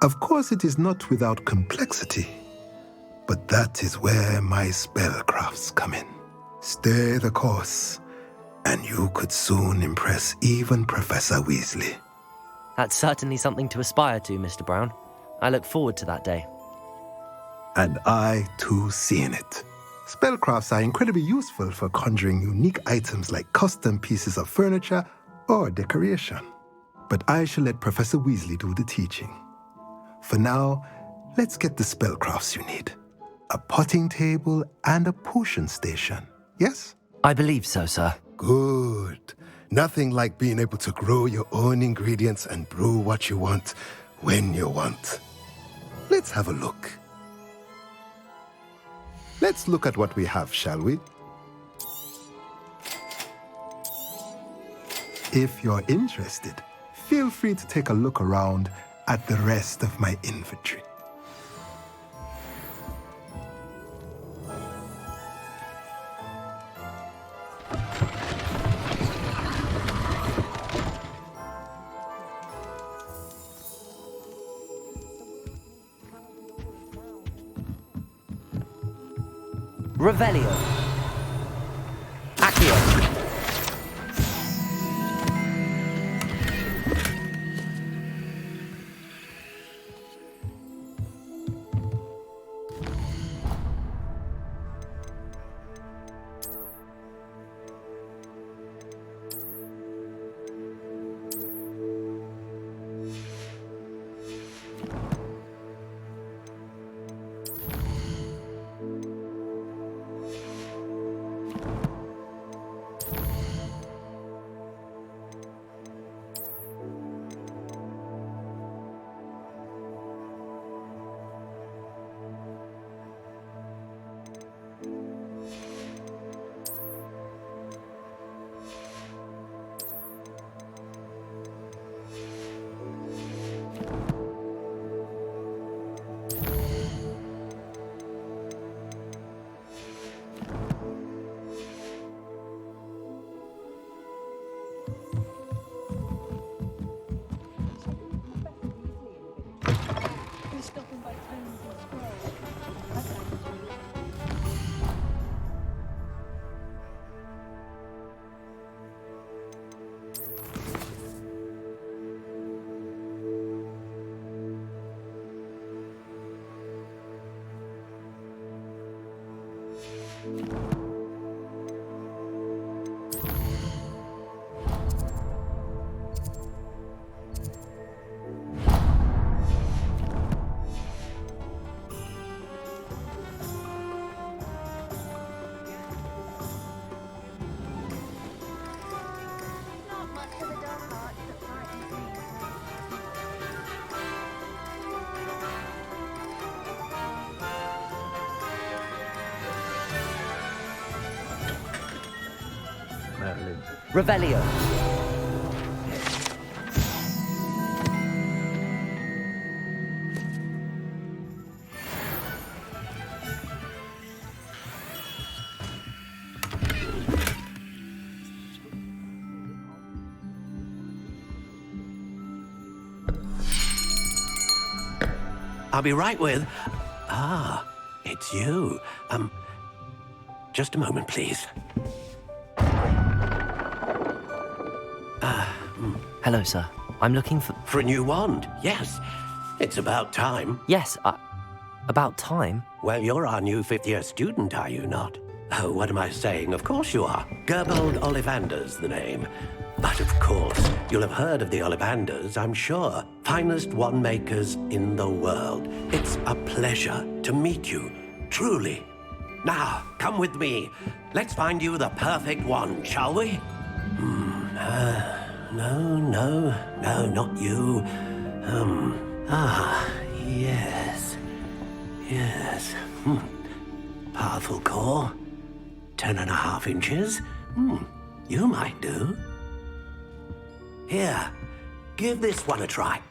Of course, it is not without complexity, but that is where my spellcrafts come in. Stay the course, and you could soon impress even Professor Weasley. That's certainly something to aspire to, Mr. Brown. I look forward to that day. And I, too, see in it. Spellcrafts are incredibly useful for conjuring unique items like custom pieces of furniture or decoration. But I shall let Professor Weasley do the teaching. For now, let's get the spellcrafts you need. A potting table and a potion station, yes? I believe so, sir. Good. Nothing like being able to grow your own ingredients and brew what you want when you want. Let's have a look. Let's look at what we have, shall we? If you're interested, feel free to take a look around at the rest of my inventory. Revelio. Accio. Revelio. I'll be right with... Ah, it's you. Just a moment, please. Hello, sir. I'm looking for... For a new wand, yes. It's about time. Yes, about time? Well, you're our new fifth-year student, are you not? Oh, what am I saying? Of course you are. Gerbold Ollivander's the name. But of course, you'll have heard of the Ollivanders, I'm sure. Finest wand makers in the world. It's a pleasure to meet you, truly. Now, come with me. Let's find you the perfect wand, shall we? No, not you. Yes. Powerful core. 10.5 inches. You might do. Here, give this one a try.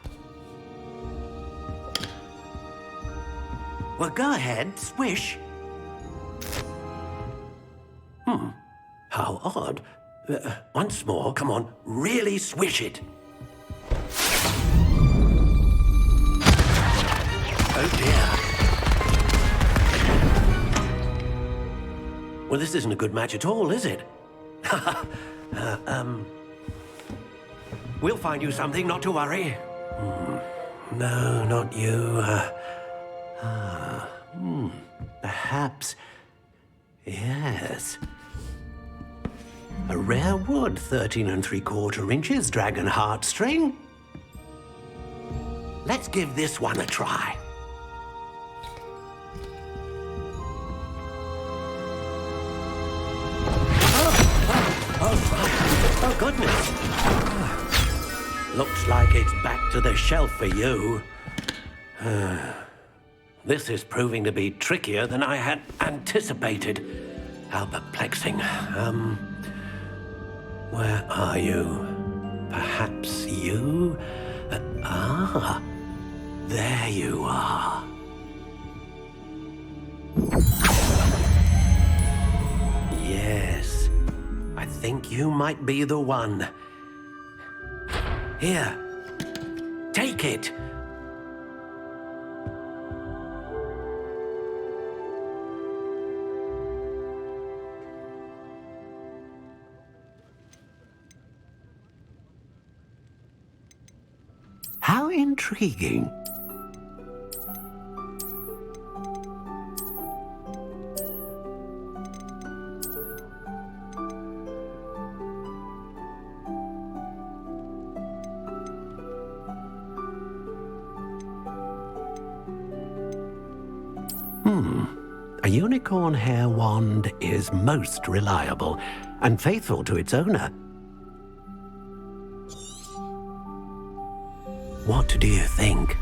Well, go ahead, swish. How odd. Once more, come on, really swish it. Oh dear. Well, this isn't a good match at all, is it? We'll find you something, not to worry. No, not you. Perhaps. Yes. A rare wood, 13 3/4 inches, dragon heartstring. Let's give this one a try. Oh, goodness. Looks like it's back to the shelf for you. This is proving to be trickier than I had anticipated. How perplexing. Where are you? Perhaps you? There you are. Yes, I think you might be the one. Here, take it. How intriguing. A unicorn hair wand is most reliable and faithful to its owner. What do you think?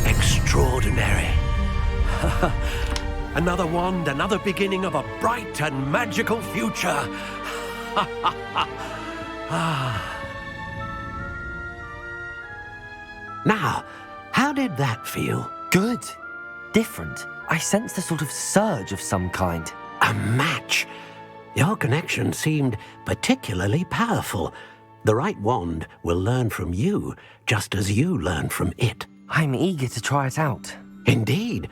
Extraordinary. Another wand, another beginning of a bright and magical future. Now, how did that feel? Good. Different. I sensed a sort of surge of some kind. A match. Your connection seemed particularly powerful. The right wand will learn from you, just as you learn from it. I'm eager to try it out. Indeed.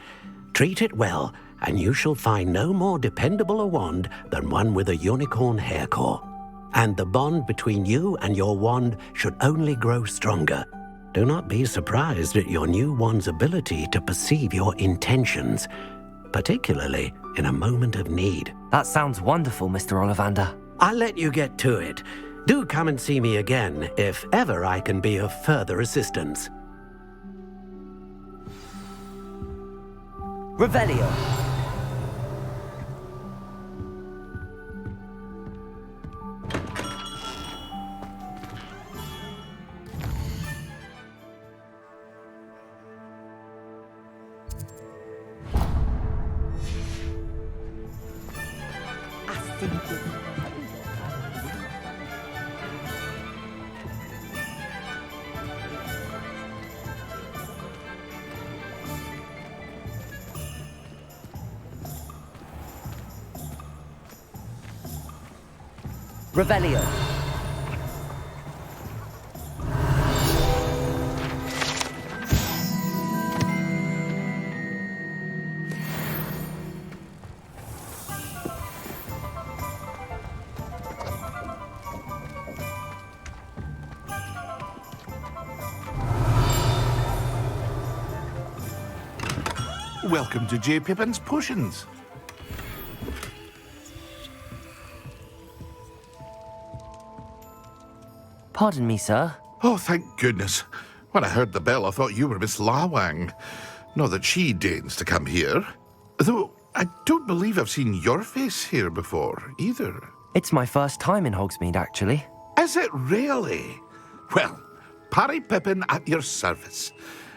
Treat it well, and you shall find no more dependable a wand than one with a unicorn hair core. And the bond between you and your wand should only grow stronger. Do not be surprised at your new wand's ability to perceive your intentions, particularly in a moment of need. That sounds wonderful, Mr. Ollivander. I'll let you get to it. Do come and see me again if ever I can be of further assistance. Revelio. Revelio. Welcome to J. Pippin's Potions. Pardon me, sir. Oh, thank goodness. When I heard the bell, I thought you were Miss Lawang. Not that she deigns to come here. Though I don't believe I've seen your face here before, either. It's my first time in Hogsmeade, actually. Is it really? Well, Parry Pippin at your service.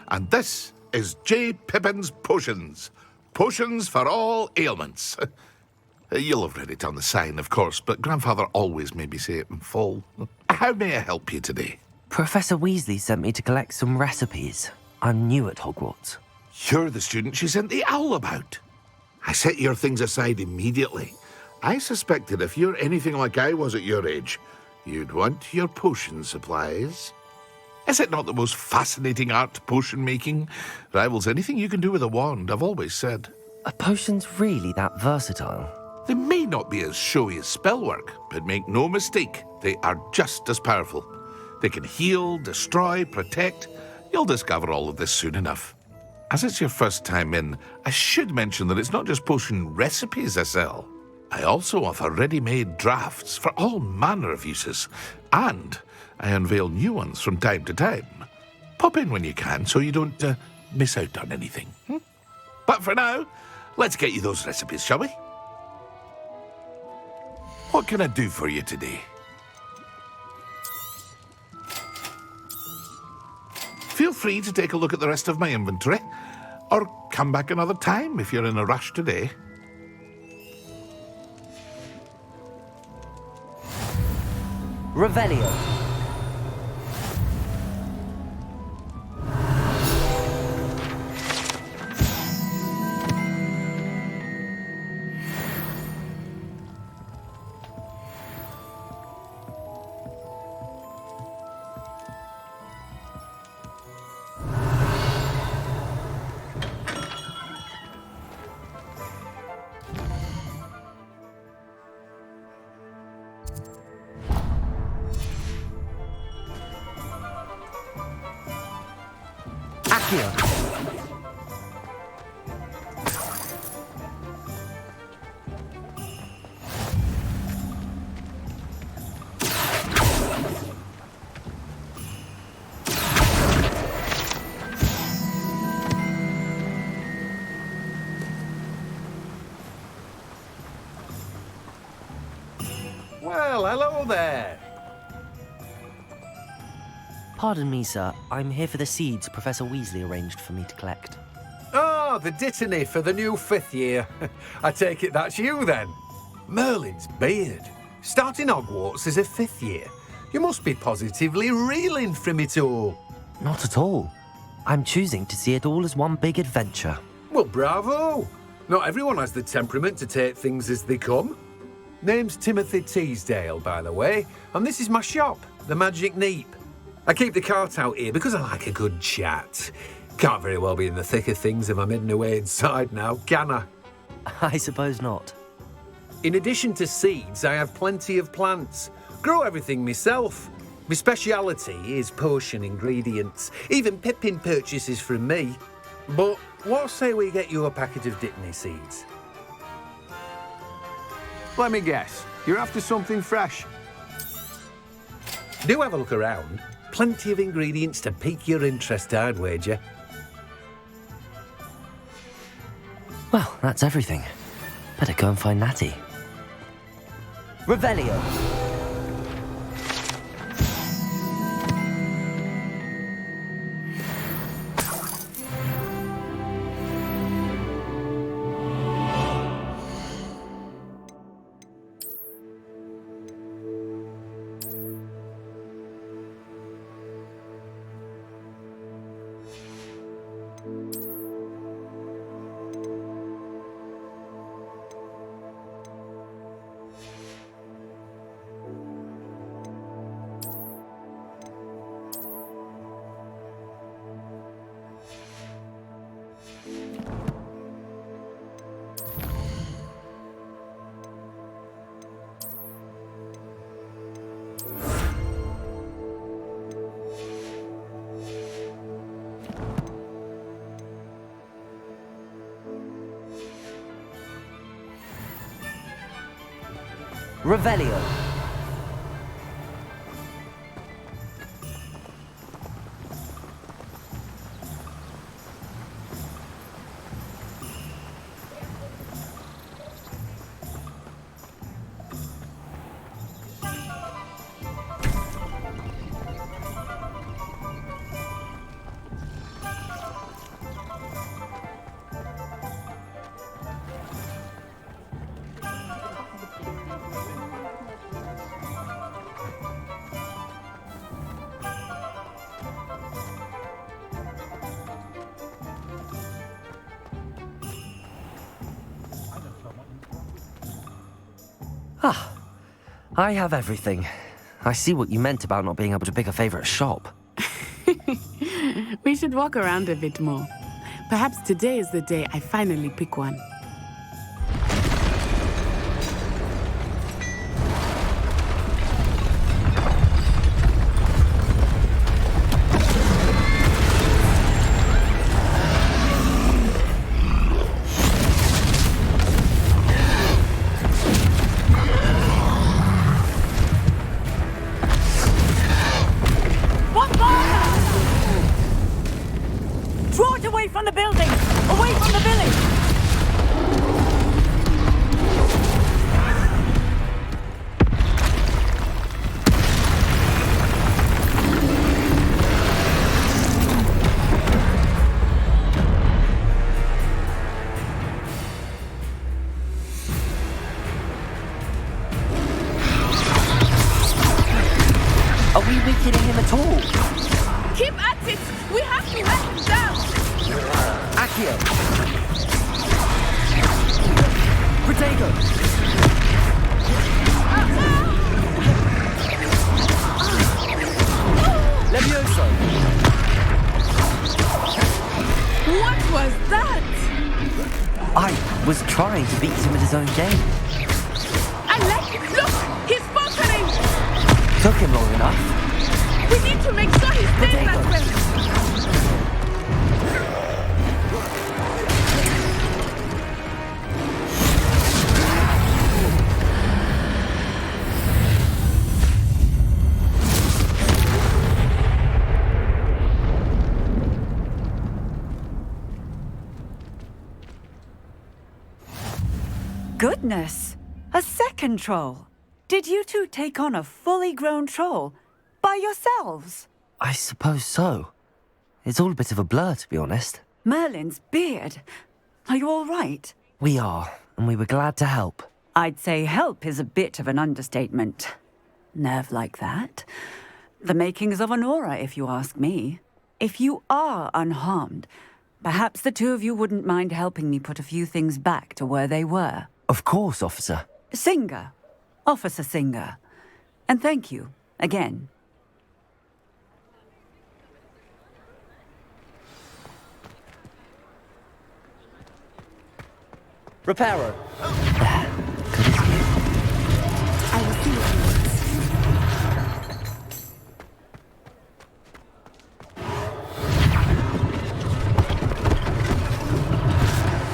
And this is J. Pippin's Potions. Potions for all ailments. You'll have read it on the sign, of course, but Grandfather always made me say it in full. How may I help you today? Professor Weasley sent me to collect some recipes. I'm new at Hogwarts. You're the student she sent the owl about. I set your things aside immediately. I suspected if you're anything like I was at your age, you'd want your potion supplies. Is it not the most fascinating art, potion making? Rivals anything you can do with a wand, I've always said. Are potions really that versatile? They may not be as showy as spellwork, but make no mistake, they are just as powerful. They can heal, destroy, protect. You'll discover all of this soon enough. As it's your first time in, I should mention that it's not just potion recipes I sell. I also offer ready-made drafts for all manner of uses, and I unveil new ones from time to time. Pop in when you can so you don't miss out on anything. But for now, let's get you those recipes, shall we? What can I do for you today? Feel free to take a look at the rest of my inventory, or come back another time if you're in a rush today. Revelio. Well, hello there. Pardon me, sir. I'm here for the seeds Professor Weasley arranged for me to collect. Oh, the dittany for the new 5th year. I take it that's you, then. Merlin's beard. Starting Hogwarts as a 5th year. You must be positively reeling from it all. Not at all. I'm choosing to see it all as one big adventure. Well, bravo. Not everyone has the temperament to take things as they come. Name's Timothy Teasdale, by the way, and this is my shop, the Magic Neep. I keep the cart out here because I like a good chat. Can't very well be in the thick of things if I'm hidden away inside now, can I? I suppose not. In addition to seeds, I have plenty of plants. Grow everything myself. My speciality is potion ingredients. Even Pippin purchases from me. But what say we get you a packet of Dittany seeds? Let me guess. You're after something fresh. Do have a look around. Plenty of ingredients to pique your interest, I'd wager. Well, that's everything. Better go and find Natty. Revelio. Revelio. I have everything. I see what you meant about not being able to pick a favorite shop. We should walk around a bit more. Perhaps today is the day I finally pick one. Draw it away from the building! Away from the village! Are we weakening him at all? Keep at it! We have to let him down! Accio! Protego! Levioso! What was that? I was trying to beat him at his own game. Alec, look! He's faltering! Took him long enough. We need to make sure he stays that way! Goodness! A second troll! Did you two take on a fully grown troll? By yourselves? I suppose so. It's all a bit of a blur, to be honest. Merlin's beard. Are you all right? We are, and we were glad to help. I'd say help is a bit of an understatement. Nerve like that. The makings of an aura, if you ask me. If you are unharmed, perhaps the two of you wouldn't mind helping me put a few things back to where they were. Of course, officer. Singer. Officer Singer. And thank you, again. Reparo. I will see what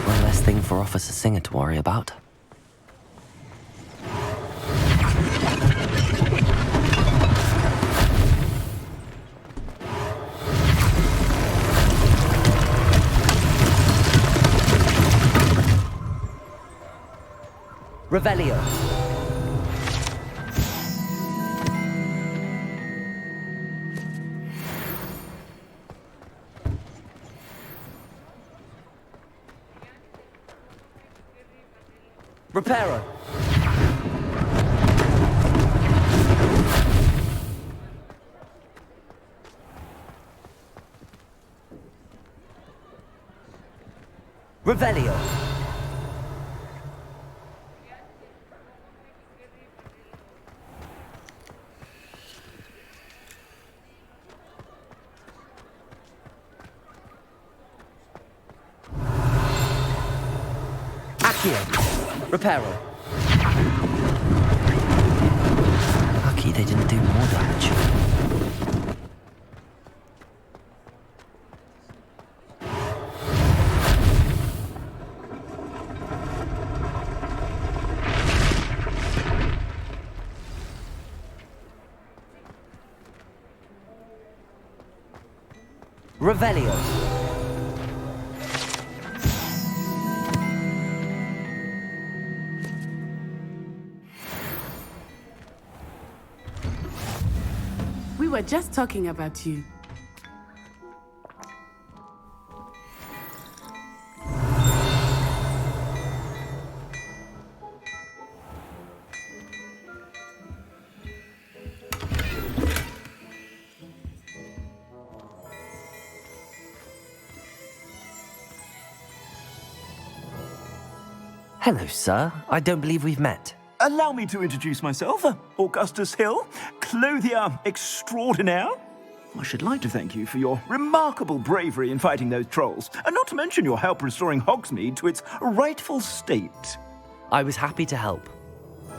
One less thing for Officer Singer to worry about. Revelio. Reparo. Revelio. Reparo. Lucky they didn't do more damage. Revelio. We were just talking about you. Hello, sir. I don't believe we've met. Allow me to introduce myself, Augustus Hill, clothier extraordinaire. I should like to thank you for your remarkable bravery in fighting those trolls, and not to mention your help restoring Hogsmeade to its rightful state. I was happy to help.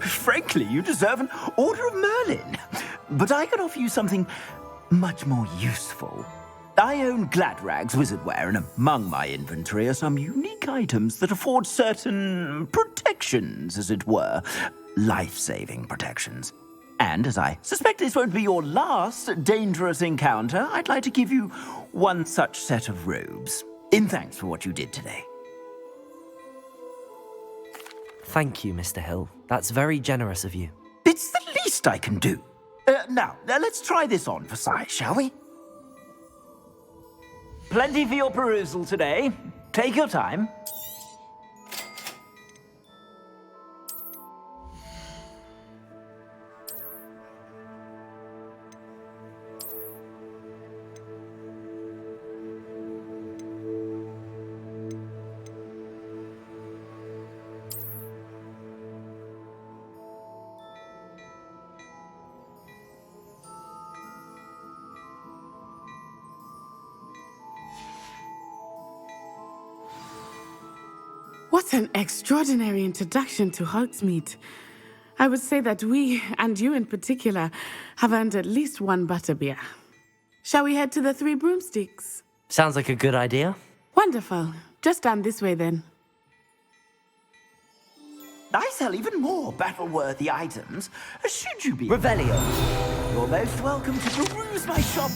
Frankly, you deserve an Order of Merlin. But I can offer you something much more useful. I own Gladrag's wizardware, and among my inventory are some unique items that afford certain protections, as it were. Life-saving protections. And as I suspect this won't be your last dangerous encounter, I'd like to give you one such set of robes, in thanks for what you did today. Thank you, Mr. Hill. That's very generous of you. It's the least I can do. Now, let's try this on for size, shall we? Plenty for your perusal today. Take your time. What an extraordinary introduction to Hogsmeade. I would say that we, and you in particular, have earned at least one butterbeer. Shall we head to the Three Broomsticks? Sounds like a good idea. Wonderful. Just down this way then. I sell even more battle-worthy items. Should you be... Revelio. You're most welcome to peruse my shop.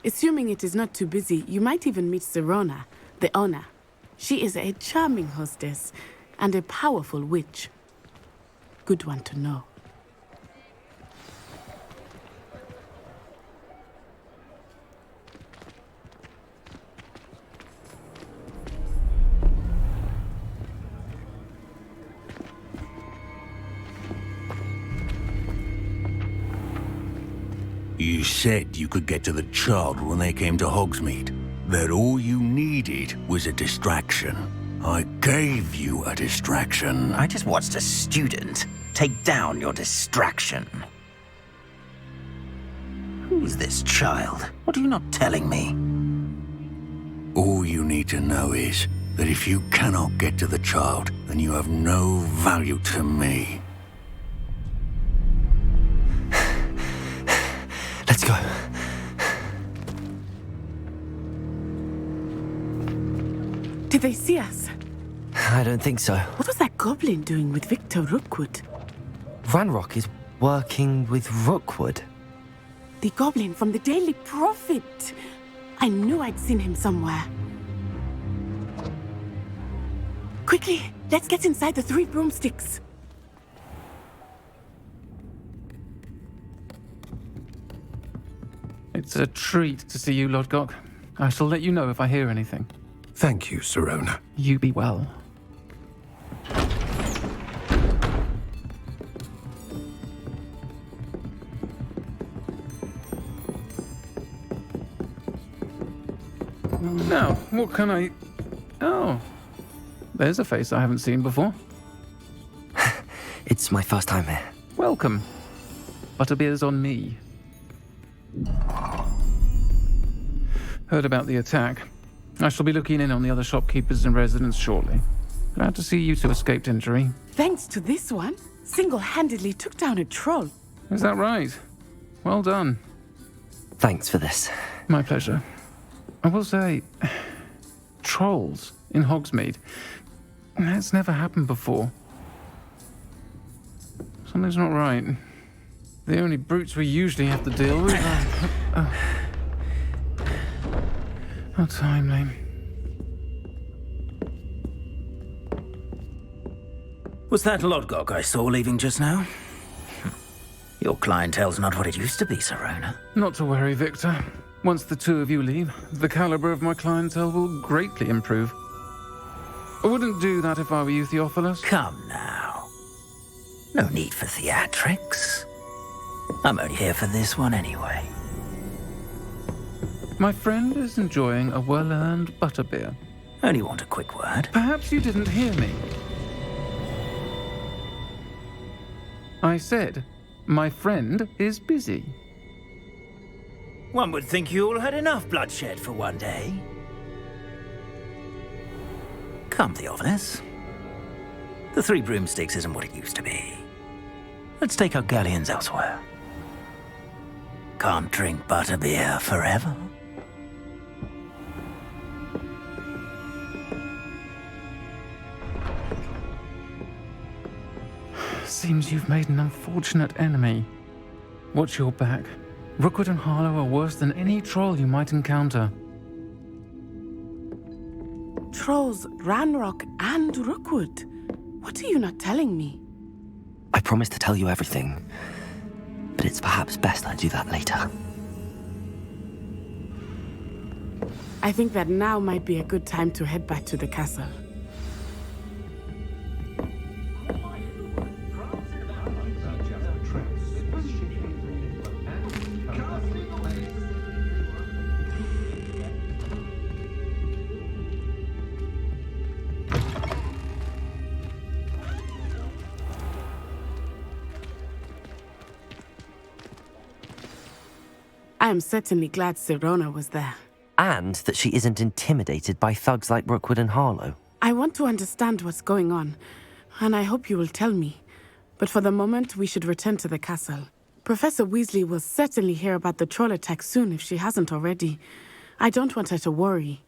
Assuming it is not too busy, you might even meet Serona, the owner. She is a charming hostess and a powerful witch. Good one to know. You said you could get to the child when they came to Hogsmeade. That all you needed was a distraction. I gave you a distraction. I just watched a student take down your distraction. Who is this child? What are you not telling me? All you need to know is that if you cannot get to the child, then you have no value to me. Let's go. Did they see us? I don't think so. What was that goblin doing with Victor Rookwood? Ranrock is working with Rookwood. The goblin from the Daily Prophet. I knew I'd seen him somewhere. Quickly, let's get inside the Three Broomsticks. It's a treat to see you, Lodgok. I shall let you know if I hear anything. Thank you, Serona. You be well. Now, what can I... Oh, there's a face I haven't seen before. It's my first time here. Welcome. Butterbeer's on me. Heard about the attack. I shall be looking in on the other shopkeepers and residents shortly. Glad to see you two escaped injury. Thanks to this one, single-handedly took down a troll. Is that right? Well done. Thanks for this. My pleasure. I will say, trolls in Hogsmeade. That's never happened before. Something's not right. The only brutes we usually have to deal with are... How timely. Was that Lodgok I saw leaving just now? Your clientele's not what it used to be, Serona. Not to worry, Victor. Once the two of you leave, the caliber of my clientele will greatly improve. I wouldn't do that if I were you, Theophilus. Come now. No need for theatrics. I'm only here for this one anyway. My friend is enjoying a well-earned butterbeer. Only want a quick word. Perhaps you didn't hear me. I said, my friend is busy. One would think you all had enough bloodshed for one day. Come, Theophilus. The Three Broomsticks isn't what it used to be. Let's take our galleons elsewhere. Can't drink butterbeer forever. Seems you've made an unfortunate enemy. Watch your back. Rookwood and Harlow are worse than any troll you might encounter. Trolls, Ranrock, and Rookwood. What are you not telling me? I promised to tell you everything, but it's perhaps best I do that later. I think that now might be a good time to head back to the castle. I am certainly glad Serona was there. And that she isn't intimidated by thugs like Rookwood and Harlow. I want to understand what's going on, and I hope you will tell me. But for the moment, we should return to the castle. Professor Weasley will certainly hear about the troll attack soon if she hasn't already. I don't want her to worry.